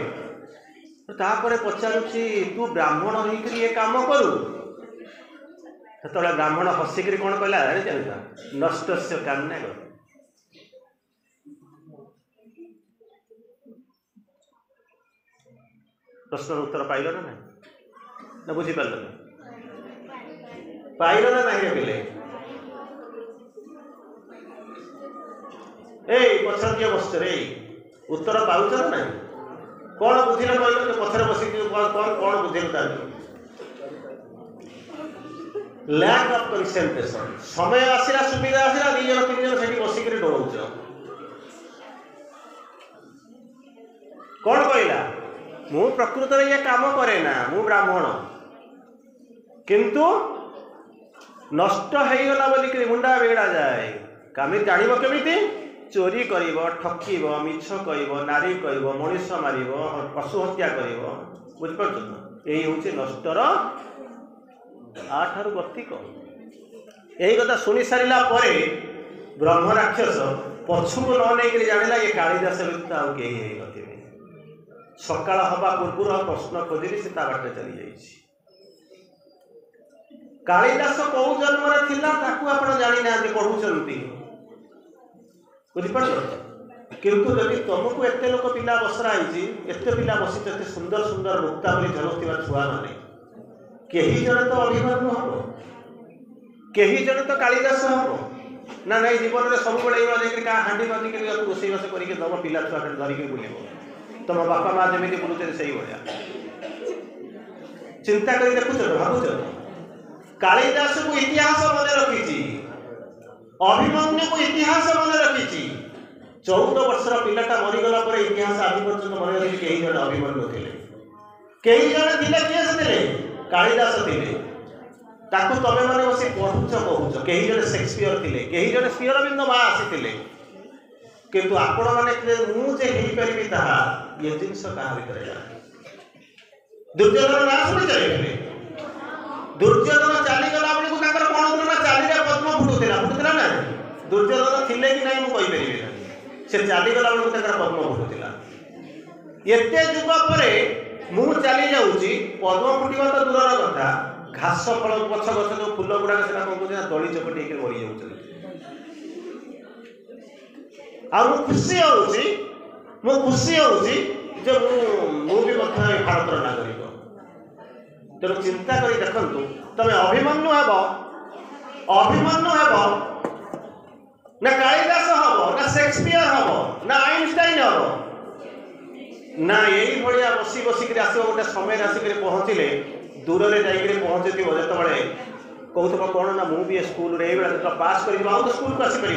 तापर पचारुची तू ब्राह्मण होकर ये काम करू से ब्राह्मण हसिक कौन कहला जानता नष्ट से कान्ना प्रश्न उत्तर पाइल ना ना बुझीपार पाइल ना नहीं पिले पछर किए बस रे उत्तर पाऊच ना ना कौन बुझिल कहल पछर बस कौन कौन बुझेल लैक ऑफ कंसंट्रेशन समय आसला सुविधा आसला 2 जन 3 जन से बसिक डोलौच कौन कहला मु प्रकृत ये काम करे ना मु ब्राह्मण किंतु नष्ट होगला बोलिक मुंडा बिगड़ा जाए कमी जान केमी चोरी कर ठकिब मिछ कह नारी कह मनीष मार पशु हत्या कर बुझिपार यही हूँ नष्टर आठार गति कम यही कथा शुणी सारा ब्रह्म राक्षस पछुक न नहीं जाना ये कालिदास व्यतीत आउ कहीं नथिबे सकाळ हवा पूर्व प्रश्न खोजिली से बाटे चली जाइए कालिदास कौ जन्म थिला ताकू आपण जानी ना पढ़ुचंती बुझिपार किंतु जदि तुमको एते लोक पिला बसरा एते पिला बसी एते सुंदर सुंदर मुक्ता बोली झलुवा छुआ माने कहीं जड़े तो अभिमन्यु हम कहीं जड़े तो कालिदास हम ना नहीं जीवन में सब बड़े हाँडी बांधिक रोषेईबास करके दम पिला छुआ धरिक बुलब तुम बापा माँ जमी बुलूचे से भाया चिंता कर देखुच भावुच कालिदास को इतिहास मन रखी अभिमन्यु को इतिहास मन रखी 14 वर्षर पिलाटा मरीगला इतिहास आज पर्यटन मन रखी कई जन अभिमन्यु थे कई जन थे किए से कालिदास थे ताकू तमें मैंने बस पढ़ुच कहूच कई जन शेक्सपियर थे कई जन श्रीअरविंद माँ आसी किंतु आपण मैंने मुझे ये जिनस क्या दुर्योधन ना शुणी चले दुर्योधन चलीगला बेलू कौन ना चाली पद्म फुटुला फुटुला ना दुर्योधन थिले कि नहीं मुझे से चलीगला बेलू पद्म फुटुला एते जुग पर मु चली जाऊँगी पद्म फुटा तो दूर कथा घास फल गछ गछ जो फुल गुड़ाक से कौन कहते हैं दली चकटी मरी जाऊँ खुशी हूँ जे भी भारत नागरिक तेणु चिंता कर देखु तुम अभिमन्यु ना कालिदास हम ना शेक्सपियर हम ना आइनस्टाइन हम ना यही भाया बसी बसिक आस गोटे समय आसिक पहुँचले दूर में जाकर पहुँचे जो कहूब कौन ना मुझे स्कूल पास कर स्कूल को आसपर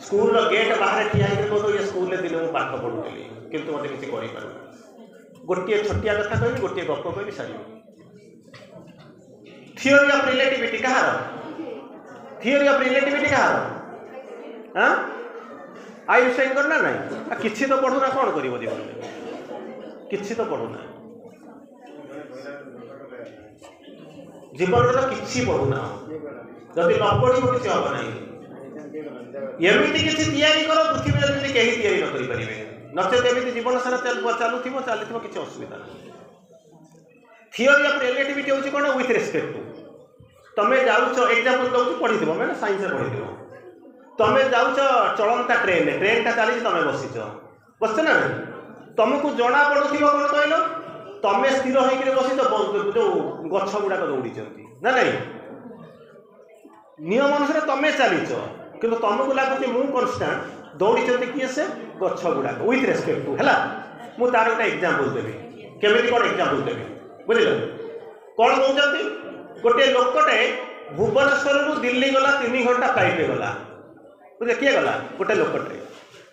स्कूल गेट बाहर ठिया कह ये स्कूल दिन मुझे पाठ पढ़ुली किंतु मत किसी गोटे छोटिया कथा कह गोटे गप कह सारी थियोरी ऑफ रिलेटिविटी कहार थियोरी ऑफ रिलेटिविटी कहार हाँ आइनस्टाइन करना ना किसी तो पढ़ुना कौन कर जीवन में किसी तो पढ़ुना जीवन किसी पढ़ुना जदि न पढ़ किसी हम ना एमती किसी तैयारी कर पृथ्वी जमी कहीं तैयारी न करें नचेत एमती जीवन सारा चलू किसी असुविधा ना थियोरी ऑफ रिलेटिविटी हूँ कौन विथ रेस्पेक्ट टू तुम्हें जाऊँ एग्जाम्पल दूँ पढ़ी मैंने साइंस पढ़ी तुम्हें जाऊँ चलता ट्रेन टा चली तुम बस ना तुमको जना पड़ू कौन कहल तुम्हें स्थिर होकर बस जो गछ गुड़ाक दौड़ी ना नहीं नियम अनुसार तुम्हें चलीच कि तुमको लगुच मु कन्स्टाट दौड़ी किए से गछ गुड़ाक विथ रेस्पेक्ट टू है मु तार गोटे एग्जांपल देवी केमी कौन एग्जांपल देवी बुझल कौन कहते गोटे लोकटे भुवनेश्वर दिल्ली गला 3 घंटा फ्लाइट गला बुझे किए गला गोटे लोकटे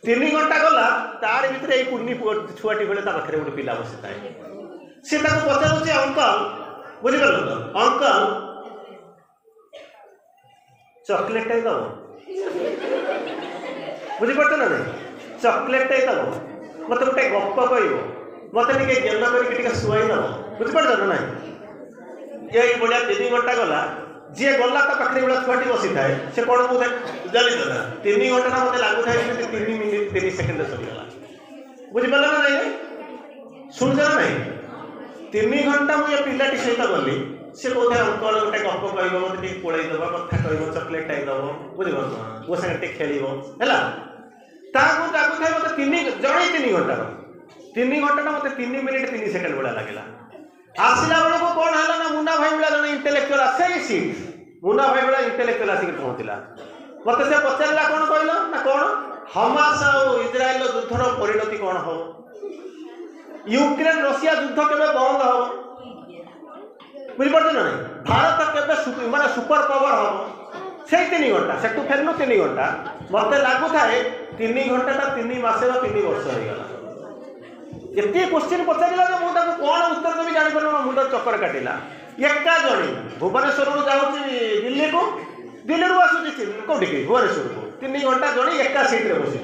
3 घंटा गला तार भितर ये कुन्नी छुआटी बेले पाखे गोटे पिला बसी थाए सी पचारूँ अंकल बुझिपार तो अंकल चॉकलेट दब बुझीपार ना नहीं चॉकलेट दब मत गोटे गप कह मत गेल करके शुआई दब बुझीपार ना ना ये भाया 3 घंटा गला जी गला पाखे भाया छुआटी बसी थाए से कौन मुझे जानी ना 3 घंटा मत लगुए 3 मिनिट 3 सेकेंड सरीगला बुझीपार ना नहीं शुणुच ना नहीं 3 घंटा मुझे पिलाटी सहित गली से कौन अंकल गोटे गप कह मत पड़े दब कथा कह चॉकलेट टाइम दब बुझीपार मो सागे खेल है मत 3 घंटा 3 घंटा मत 3 मिनिट 3 सेकेंड भाया लगे आसला बेलू कौन है ना मुन्ना भाई भाया जन इंटेलेक्चुआल आसे सीट मुन्ना भाई भाया इंटेलेक्चुआल आसिक पहुँचला मत से पचारा कौन कहल ना कौन हमास और इज्राएल युद्धर परिणति कौन हम यूक्रेन रशिया युद्ध के बंद हम बुझीपार ना नहीं भारत के माने सुपर पावर हम से 3 घंटा से फेरनु 3 घंटा मत लगुए 3 घंटा 3 मास 3 वर्ष हो गला एते क्वेश्चन पचारा मुझे कौन उत्तर देवी जापर मुंड चक्कर काटिला एका जणी भुवनेश्वर जाऊँगी दिल्ली को दिल्ली आसूँ कौटी भुवनेश्वर को 3 घंटा जणी एका सीट्रे बसी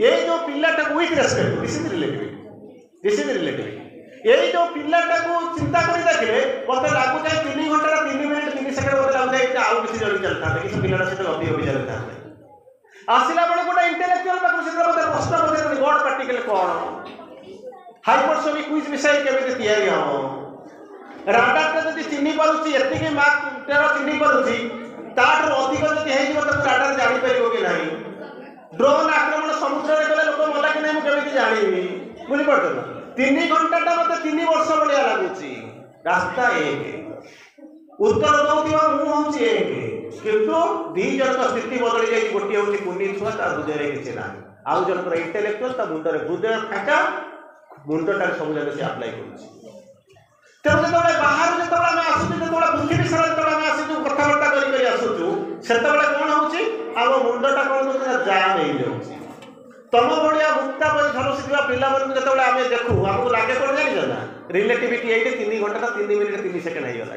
ये जो पिलाटा with respect this is relative ये जो पिलाटा को चिंता कर देखिए मत लगुए 3 घंटा 3 मिनिट 3 सेकेंड मत लगुए आउ किसी जन चलता किसी पिलाटा सहित गपी गपी चलता आसला बेले गोटे इंटेलेक्चुआल पाखु से प्रश्न पचार गड पार्टिकल कौन हाइपरसोनिक क्विज मिसाइल केमिति तैयारी हम राडार जदि चिन्ही पारुछि एतिके मार्क तेरा चिन्ही पारुछि ताठर अधिक जदि हेइ मत राडार जानि परिबो कि नाही ड्रोन आक्रमण समुद्र रे गले लोक मला कि नाही मु केमिति जानिबी बुझि पड़त ना 3 घंटा टा मते 3 वर्ष बलिया लागुछि रास्ता एक उत्तर दउतिबा मु होछि एक किंतु दी जन का स्थिति बदली जाई गोटी होछि पुनी छुआ ता हृदय रे किछि ना आउ जन पर इंटेलेक्चुअल ता मुंड रे हृदय फाका मुंडटा सब जगह से अप्लाई करें जो बाहर जो आसुँ जो पृथ्वी सारा जो आसू कथबार्ता कर आसुचु से कौन हो मुंडटा कौन हो जाम हो जाऊँगी तुम भाया मुक्ता झलसी पिला जो आम देखू आमको लगे कौन जान ना रिलेटिविटी ये 3 घंटा 3 मिनिट 3 सेकेंड हो गला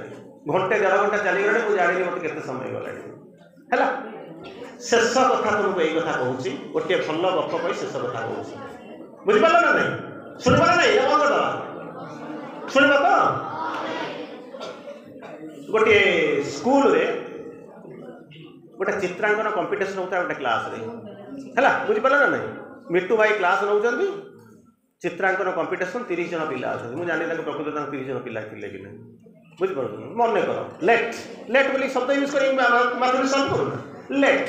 घंटे 1.5 घंटा चलीगला मुझे जानी मत के समय गला है शेष कथा तुमको यही कथा कहूँ गोटे भल गप कही शेष कथा कहूँ बुझिपार ना नहीं शुणवा ना नहीं बंद करदा शुणवा तो गोटे स्कूल रे गोटे चित्रांकन कंपटीशन होता गोटे क्लास रे है बुझिपार ना नहीं मिट्टू भाई क्लास नौ चित्रांकन कंपटीशन 30 जन पिला अच्छा मुझे जानी प्रकृत 30 जन पिला कि नहीं बुझिपार मन कर लेट लेट बोली शब्द यूज कर लेट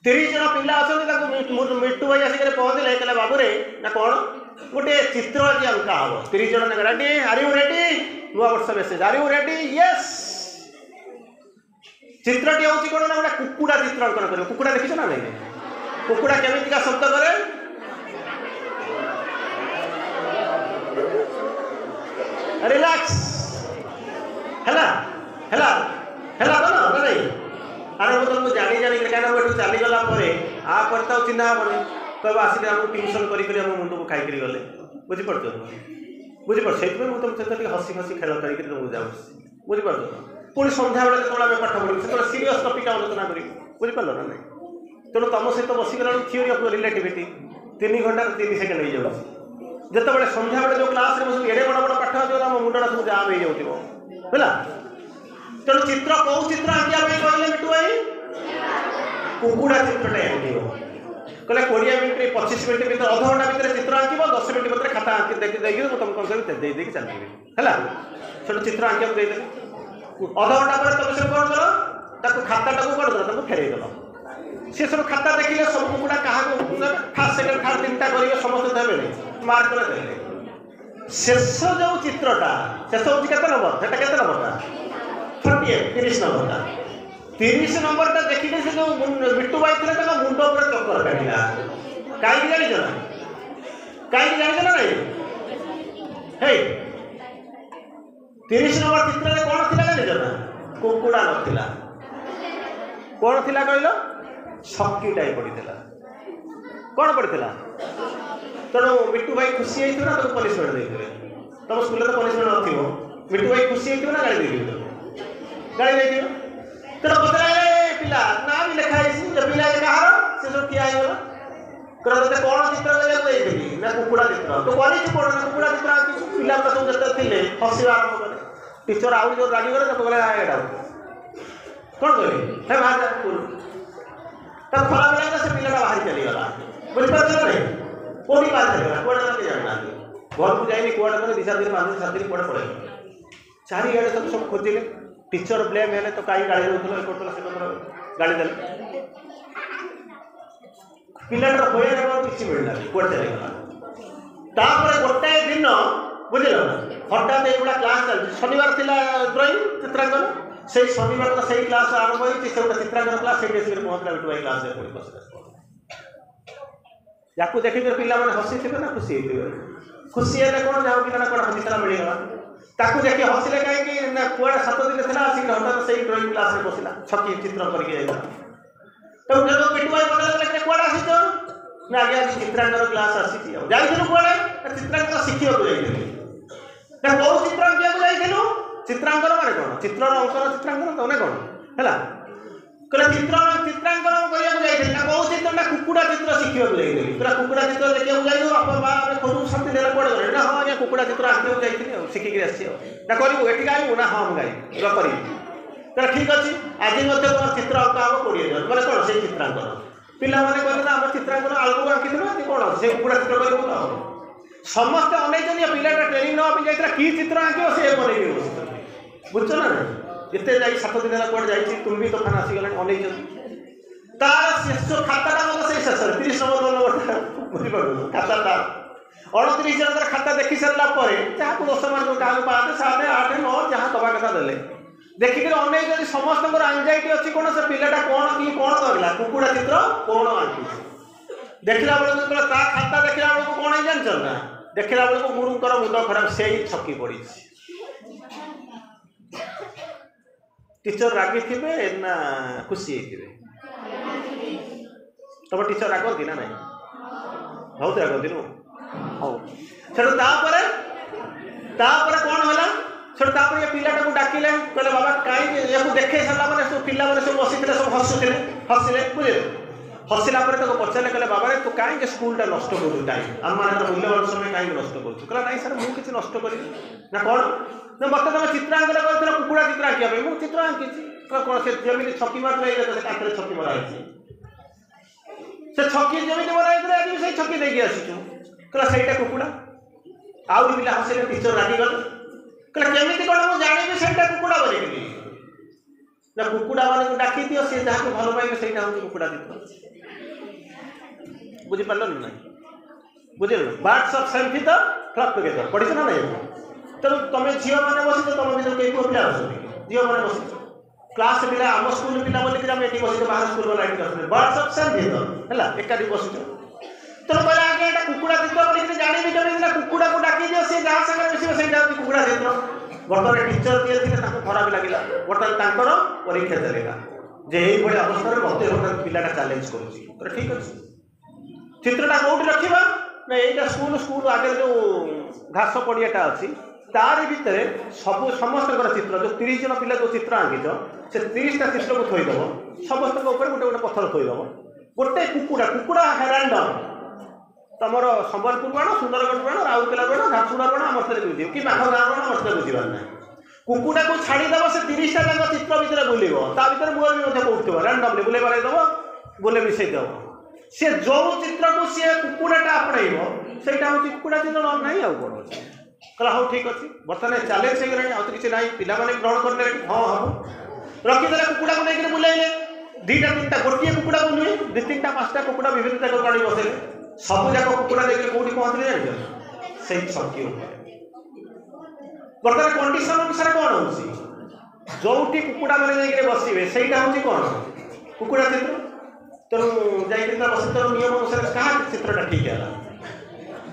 30 जन पिला अच्छा मिट्टू भाई आसिक पहुँचले कहले बाबू रे ना कौन गोटे चित्र आज अंका हम 30 जन रेडी आर यू रेडी नुआ वर्ष message are you ready yes चित्रटी हूँ कौन ना गोटे कुकुड़ा चित्रांकन कर कुकुड़ा देखी ना नहीं कुकुड़ा केमितिका शब्द करे रिलैक्स हैला हैला हैला तो ना नहीं अरे वो तुमको जानी जानी कहीं वो चलीगला आपर तो चिन्ह हेनी कह आसिक आमको ट्यूशन कर मुंड को खाई गले बुझीपार बुझीपार से तुम सहित हसी हसी खेल कर तुमको जाऊँ बुझीपार पुणी सन्ध्या बेले जो आम पाठ पढ़ू से सीरीयस टपिक आलोचना कर बुझीपार ना नहीं तेणु तुम सहित बसिगला थ्योरी ऑफ रिलेटिविटी 3 घंटा 3 सेकेंड हो जाऊँ जिते सन्ध्या बेले जो क्लास में एड़े बड़ बड़ पाठ आज आम मुंडा सब जाम हो जाऊँ है तेणु चित्र कौ चित्र आंकिया कहले मिट्टू भाई कुकुड़ा चित्रटे आंक कहले 20 मिनट 25 मिनट भर अध घंटा भितर चित्र आंक 10 मिनट भितर खाता आंकी देखिए तुम कौन सब दे चलिए है से चित्र आंकिया देदेली अध घंटा पर तुम सब कौन कर खाताटा कौन कर फेरई दल सी सब खाता देखिए सब कुकुड़ा क्या फास्ट सेकेंड थर्ड 3टा करेंगे समस्त देवे मार्क देते शेष जो चित्रटा शेष हूँ के नंबर से 30 नंबरटा 30 नंबर देखिए से जो बिट्टू भाई थे मुंड पूरा चक्कर काटिला कहीं जान ना कहीं जान ना नहीं हे 30 नंबर चित्र में कौन थिला जान ना कुकुड़ा नथिला कौन थिला कहलो छक्की टाइप पड़ीला कौन पड़ीला तेणु बिट्टू भाई खुशी होइथि ना तो पनिशमेंट देइथिले तुम स्कूल तो पनिशमेंट नथिबो बिट्टू भाई खुशी होइथि ना गाड़ी देइथिबो गाड़ी देइथिबो तेणु पचरा पिला ना भी लिखा है पिला कहार से सब किया है कहते कौन चित्र देइथिली ना कुकुड़ा चित्र तो करी कौन ना कुकुड़ा चित्र आंकी पिला सब जते थिले हसिबा आरंभ कले टीचर आउ जो रागी करे तो बोले एटा कौन कहले हे बाहर जा स्कूल तब खराब लगा से पिलाटा बाहर चली गला बुझ पाछला नहीं कोडी बाहर चली गला कोडा के जानना घर को जाइनी कोडा करे दिशा दिन 5 दिन 7 दिन कोडा पड़े चारि गाड़ी सब खोजिले टीचर ब्लेम हेले तो काई गाड़ी होतलो कोटला से कोटला गाड़ी देले पिलाटर होय रे किछि मिलला कोड चली गला तापर गोटे दिन बुझिलो हठात एगुड़ा क्लास चल शनिवार थिला ड्राइंग चित्रांकन से शनिवार तो सही क्लास आरंभ होई से गोटे चित्रांकन क्लास से डेस्क रे पहुंचला बिटू भाई क्लास रे पड़ी बस याकू देखि के पिला माने हसी थिबे ना खुशी थिबे खुशी हेले कोन जाऊ पिला ना कोन हसी तला मिली गला ताकू देखि हसिले काहे कि ना कोडा 7 दिन थिला आसी हठात सही ड्राइंग क्लास रे बसिला छकी चित्र करके जाइला तो जब बिटू भाई बोले के कोडा आसी तो ना आगे चित्रांकन क्लास आसी थी जाइथिलु कोडा चित्रांकन शिखियो को जाइथिलु ना को चित्रांकन को जाइथिलु चित्रांकन माने कोन चित्र अंकन चित्रांकन तो ना कोन हैला कले चित्रांकन करिया को जाइथिलु ना को चित्र ना कुकुड़ा चित्र शिखियो को जाइथिलु तोरा कुकुड़ा चित्र देखियो जाइयो अपन बा रे खोजु शक्ति देला पड़े गले ना हां या कुकुड़ा चित्र आके जाइथिलु शिखि के आसी ना करिवो एठी गाइबो ना हां गाइ र करी तोरा ठीक अछि आज मते तोर चित्र अंक आबो 20 जन माने कोन से चित्रांकन पिला माने कहले ना हम चित्रांकन आलगु आंकी दिनो कि कोन से कुकुड़ा चित्र करिवो ना समस्त अनेक पिलाटा ट्रेनिंग ना जाइए कि चित्र आंकिव से बन बुझ ना जिते जा 7 दिन कौन जा तुम भी तो खाना आसीगला अनेक तार शेष खाताटा मतलब से शेष 30 नंबर बुझिपार खाताटा 29 जन खाता देखी सारा जहाँ 10 मार्क क्या 5 7 8 9 जहाँ दवा कथा देले देखिक अनेक जब समस्त एंजाइटी अच्छी कौन से पिलाटा कौन कि कौन करला कुकुड़ा चित्र कौन आंकी देखला बेलू ता खाता देखला बेलू कौन जान ना देखला बेलू गुरुंकर मुंड खराब से ही छकी पड़ी टीचर रागी थे ना खुशी थे तुम टीचर रागती ना नहीं बहुत रागती नु हाँ सेठू कौन है सेठू ये पिलाटा को डाकिले कहले बाबा कहीं या देखे सारा मैंने सब पिला मैंने सब बसी सब हसुले हसिले बुझे हसिला पचारे कहले बाबा तू कहीं स्कूलटा नष्ट करू टाइम आम मैंने मूल्यवान समय कहीं नष्ट करूँ कहला नहीं सर मुझे किसी नष्ट करी ना कौन ना मत तुम चित्रांकन कर कुकुड़ा चित्र आंकिया मुझे चित्र आंकी कौन से जमी छकी मार कांथरे छकी मरा से छकी जमी मरा से छकी देखिए आसीचु कहला सहीटा कुकुड़ा आउ पिला हसिले टीचर रागी गले कहला केमिति कौन मुझे जानी से कुकुड़ा बनी ना कुकुड़ा मान डाकी दियो सी जहाँ भल पाइबे से कुकुड़ा चित्र बुझिपार ना बुझे birds of same feather flock together पढ़ी ना नहीं तेणु तुम झील मैंने बस तुम भर कई पुआ पिला झील मैंने बस क्लास पिला आम स्कूल पिला बोलिक ये बस बाहर स्कूल वाला ये बार्ड्स ऑफ सेम फीदर है एकाठी बस तेणु कहला आगे ये कुकुड़ा चित्र बोलिक जानी भी कुकुड़ा को डाकी दियो सी जहाँ संगे मिसिबे सेटा कुकुड़ा चित्र बर्तमान टीचर किए थे खराब लगे बर्तमान परीक्षा चलेगा जे यही भाई अवस्था मत बर्तमान पिलाटा चैलेंज कर ठीक अच्छे चित्रटा कौटी रखा ना यहाँ स्कूल स्कूल आगे जो घास पड़ियाटा अच्छी तार भितर सब समस्त चित्र जो 30 जन पिला जो चित्र आंकिच से 30टा चित्र को थोईदेव समस्त गोटे गोटे पत्थर थोईदेव गोटे कुकुड़ा कुकुड़ा रैंडम तुम संबलपुर बाण सुंदरगढ़ बाण राउरकेला बाण झारसुगुड़ा बाण आम बुझे कि पाख गाँव बाण आम बुझार ना कुकुड़ा को छाड़ीदेव से 30टा जाक चित्र भितर बुल ता मुहर भी कौटो रैंडमली बुले बारेदेव बुले मिसेदेव सी जो चित्र को सी कुकुड़ाटा आपणब से कुकुड़ा चित्र ना आउ कौन अच्छे कहला हाँ ठीक अच्छे बर्तमान चैलेंज हो गला आउ किसी ना पाने ग्रहण करने हाँ हम रखीदे कुकुड़ा को लेकर बुलाइले 2टा 3टा गोटे कुकुड़ा को नुहे 2 3टा 5टा कुकुड़ा विभिन्न जगह गाड़ी बसैले सब जाक कुकुड़ा देखिए कौटी पहुँचले जान से छकी बर्तमान कंडीशन अनुसार कौन हो जोटी कुकुड़ा मैंने जाइए बसवे सहीटा हूँ कौन कुकुड़ा चित्र तेणु जाइए बस नियम अनुसार क्या चित्रटा ठीक है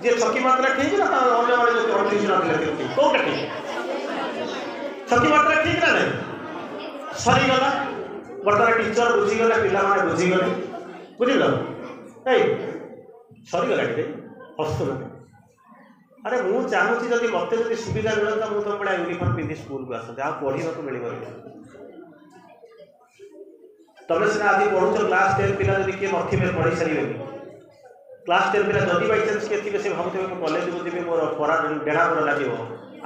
जी छकी मात्रा ठीक ना अन्य मैंने जो ठीक कौटा ठीक छकी मात्रा ठीक ना नहीं सरीगला बर्तमान टीचर बुझीगले पिला बुझीगले बुझल सरीगला टे हसुना अरे मु चाहूँगी जब मत जो सुविधा मिलता मुझे तुम बड़ा यूनिफॉर्म पिंधि स्कूल को आसते आ पढ़ा मिल तुम सीना आज पढ़ुच क्लास 10 पिला जब किए नथिबे पढ़ी सारे क्लास 10 पिला जदि बाई चान्स किए थे से भावुवे मैं कॉलेज को जी मोर पढ़ा डेढ़ा पर लगे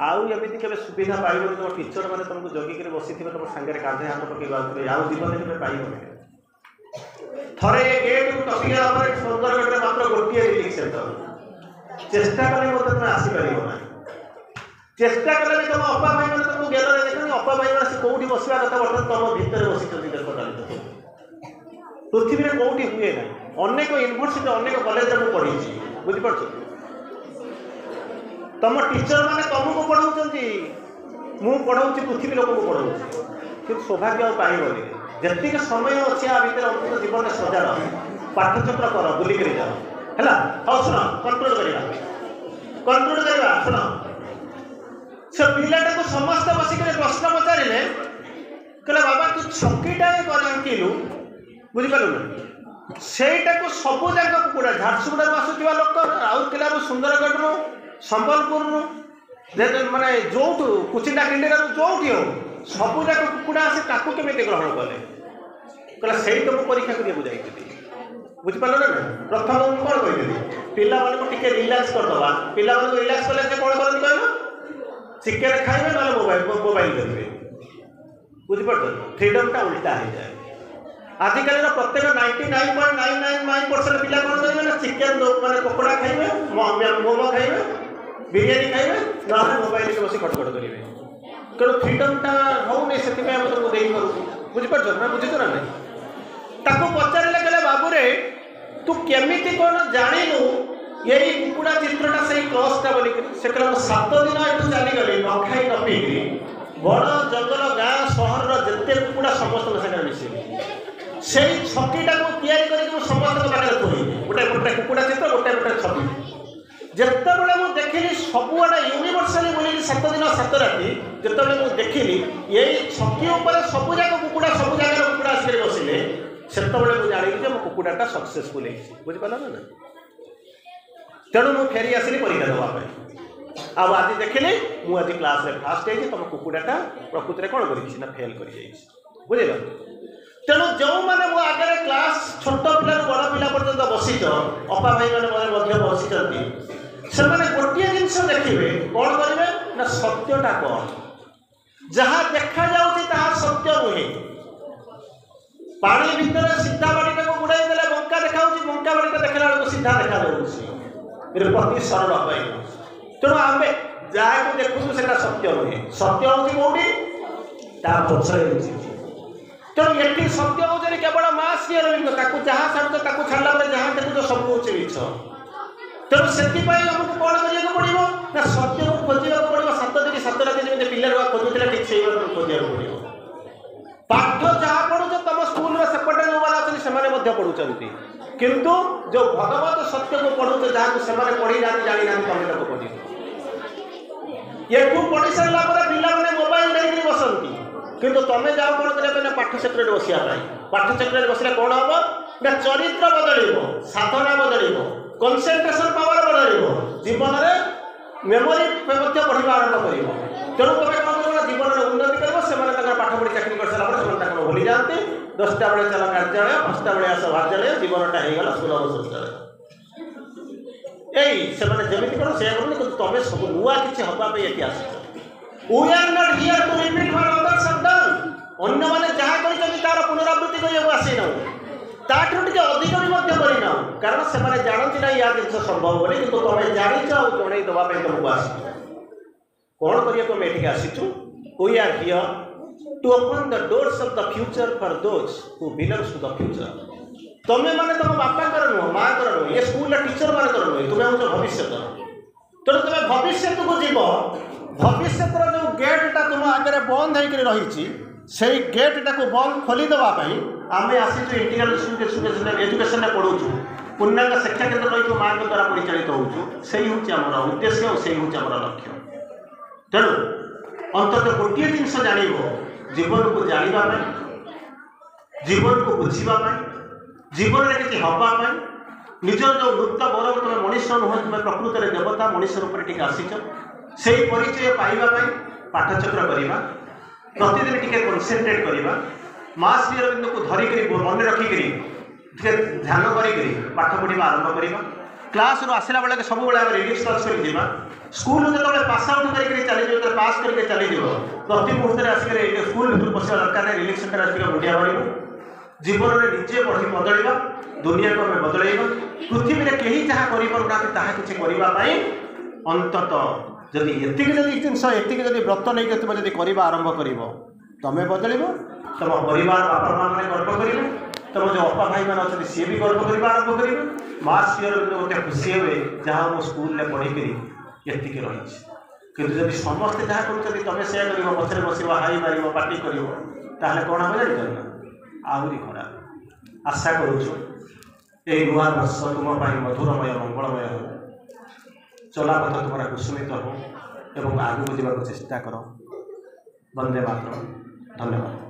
आमती के सुविधा पाइब तुम टीचर मैंने तुमको जगिक बसी थे तुम सागर कांधे हाथ पकड़ आउ जीवन में पाइबन थरे गेट को टपिया सुंदरगढ़ मात्र गोटे रिलीफ सेंटर चेष्टा कले मत तुम आसीपर ना चेष्टा कले भी तुम अपा भाई मैंने तुमको गेल देख अपा भाई मैंने कौटी बसवा कथा बर्तमान तुम भितर बसी देश तालित पृथ्वी में कौटी हुए ना अनेक यूनिवर्सिटी अनेक कॉलेज में पढ़ी बुझीपार तुम टीचर मैंने तुमको पढ़ाऊँ मु पढ़ाऊँ पृथ्वी लोक को पढ़ाऊँ कि सौभाग्य पाइबनी जी समय अच्छे आ भर अंतिम जीवन सजार पाठचक्र कर बुलिक जाओ है हाँ शुण कंट्रोल करवा शुण से पिलाटा को समस्त बसिक प्रश्न पचारे कहले बाबा तू छकीटा किलु बुझिपार सेटा को सबू जाक कुकुड़ा झारसुगुड़ा आसुवा लोक राउरकेला सुंदरगढ़ संबलपुर माने जो कुचिंडा किंडा जो हो सबू जाक कुकुड़ा आसी ताकू केमी ग्रहण कले कहला से तुम परीक्षा करने जाइए बुझिपार ना प्रथम मुझे कौन कही पिला टे रिलैक्स करदे पिला रिलैक्स कले से कौन करते कहना चिकेन खाइबे ना मोबाइल देखिए बुझिपार फ्रीडम टा उल्टा हो जाए आजिकल प्रत्येक 99.999% पिला कौन करेंगे ना चिकेन माने पकोड़ा खाइबे मोमो खाइबे बिरियानी खाइबे ना मोबाइल के बस खटखट करेंगे तेणु फ्रीडम टा हो नहीं से तुमको दे बुझिपार ना बुझे ना नहीं ताको पचारे कहले बाबू रे तू केमिति कौन जानू यही कुकुड़ा चित्रटा से क्रसटा बोल से कहला 7 दिन ये चलीगली न खाई न पीकि बड़ जंगल गाँ सहर जिते कुकुड़ा समस्त सागर मिसेली से छकीटा को तैयारी समस्त पाखे थोड़ी गोटे गोटे कुकुड़ा चित्र गोटे गोटे छवि जितेबाला मुझे देखिली सबुआड़े यूनिवर्साली बोली 7 दिन 7 राति जिते मुझे देखिली यही छकी उपर सबू जाक कुकुड़ा सब जगह कुकुड़ा आसिक बसिले से मुझे जानी मो कुकुड़ाटा सक्सेसफुल बुझिपार ना तेणु मुझे फेरी आसली परीक्षा देवाई आज देखिली मुझे आज क्लास रे फास्ट है तुम कुकुड़ाटा प्रकृति में कौन कर फेल कर बुझल तेणु जो मैंने मो आगे क्लास छोट पिला बड़ पिला पर्यटन बसीच अपा भाई मैंने बसी से गोटे जिनस देखिए कौन करेंगे ना सत्यटा कौन जहाँ देखा जा सत्य नुहे पानी भितर सीधा बाड़ी को गुड़ाई देले बंका देखा बंका बाड़ी देखला बेलू सीधा देखा प्रति सरल पाई तेणु आम जहाँ देखु से सत्य नुहे सत्य हूँ कौटी पछरे तेणु ये सत्य हूँ केवल मास जहाँ छाड़ छाड़ा जहाँ देखुच सब हूँ मिछ तेणु से आमको कौन करने पड़ो ना सत्य को खोजा पड़ो 7 दिन 7 रात जमी पिला खोजुला ठीक से खोजा पड़ो पाठ जहाँ पढ़ुच तुम स्कूल सेपटे जो वाला अच्छे पढ़ुंट किंतु जो भगवत सत्य को पढ़ुच जहाँ से पढ़ी जाती जानी ना तुम लोग पढ़ी ये पढ़ी सारा पिला मैंने मोबाइल नहीं बसती किंतु तुम्हें जाओ कौन करने पाठचक्र बसाई पाठचक्र बसले कौन हम ना चरित्र बदल साधना बदल कनसेंट्रेशन पावर बदल जीवन में मेमोरी पढ़ा आरंभ कर तेणु तुम कौन कर जीवन में उन्नति कर पाठ पढ़ी चाकरी कर सारा भूली जाते 10टा बेले चल कार्यालय 5टा बेले आस कार्यालय जीवनटा होगा सुलभ शौचालय यही से जमी कौन से तुम सब नुआ किसी हाँपाई ये as we are not here to repeat what others have done अन्य माने जहाँ कर तार पुनरावृत्ति करने आसी ना ताठू टे अधिक भी करना कारण से जानती ना या जिन संभव बोली कि तुम जाच आ जन देवाई तुमको आस कौन करिए तुम ये आसीचु we are here to open the doors of the future for those who belongs to the future तुम्हें माने तुम बापा नुह माँ नुह ये स्कूल टीचर मान नुह तुम्हें हूँ भविष्य तेणु तुम भविष्य को जीव भविष्य जो गेटा तुम आगे बंद होकर रही से गेटा को बंद खोलीदेवाई आम आसी इंटीग्राल एजुकेशन पढ़ाऊँ पूर्णांग शिक्षा केन्द्र रही माँ द्वारा परिचालित होमर उद्देश्य और से लक्ष्य तेणु अंततः गोटे जिनस जान जीवन को जानापी जीवन को बुझापी जीवन में किसी हाँपाई निजर जो लुप्त गौरव तुम मनीष नुह तुम प्रकृत में देवता मनीष रूप में आसीच से परिचय पाइबापी पाठचक्र करवा प्रतिदिन टी कनसेंट्रेट करवा माँ श्री अरविंद को धरिक मन रखिक ध्यान कर पाठ पढ़ा आरंभ करवा क्लास रू आसला बेले सब रिडिक्स क्लास कर स्कूल जो पास आउट करके चली पास करके चली प्रति मुहूर्त आसिक स्कूल भर पशा दरकार रिलीफ सेंटर आसिक मुंडिया मारू जीवन में निजे पढ़ी बदलवा दुनिया को आम बदलवा पृथ्वी में कहीं जहाँ करना अंतत जदि एतिक जदि जिनस एतिक जदि व्रत नहीं तुम जदि करवा आरंभ कर तुम बदल तुम परिवार बापा माँ मैंने गर्व करेंगे तुम जो अपा भाई मैंने अच्छे सी भी गर्व करवा आरंभ करेंगे माँ श्री गोटे खुशी हे जहाँ मो स्कूल पढ़ी एतिक रही कि जब समस्ते जहाँ कर तुम से पचर बस हाई मार पार्टी कर कौन हम जान आहरी खराब आशा करुँ नुआ वर्ष तुम मधुरमय मंगलमय हो चलापथ तुम्हारा कुसुमित हो एवं आगू जावाक चेष्टा कर। वंदे मातरम। धन्यवाद।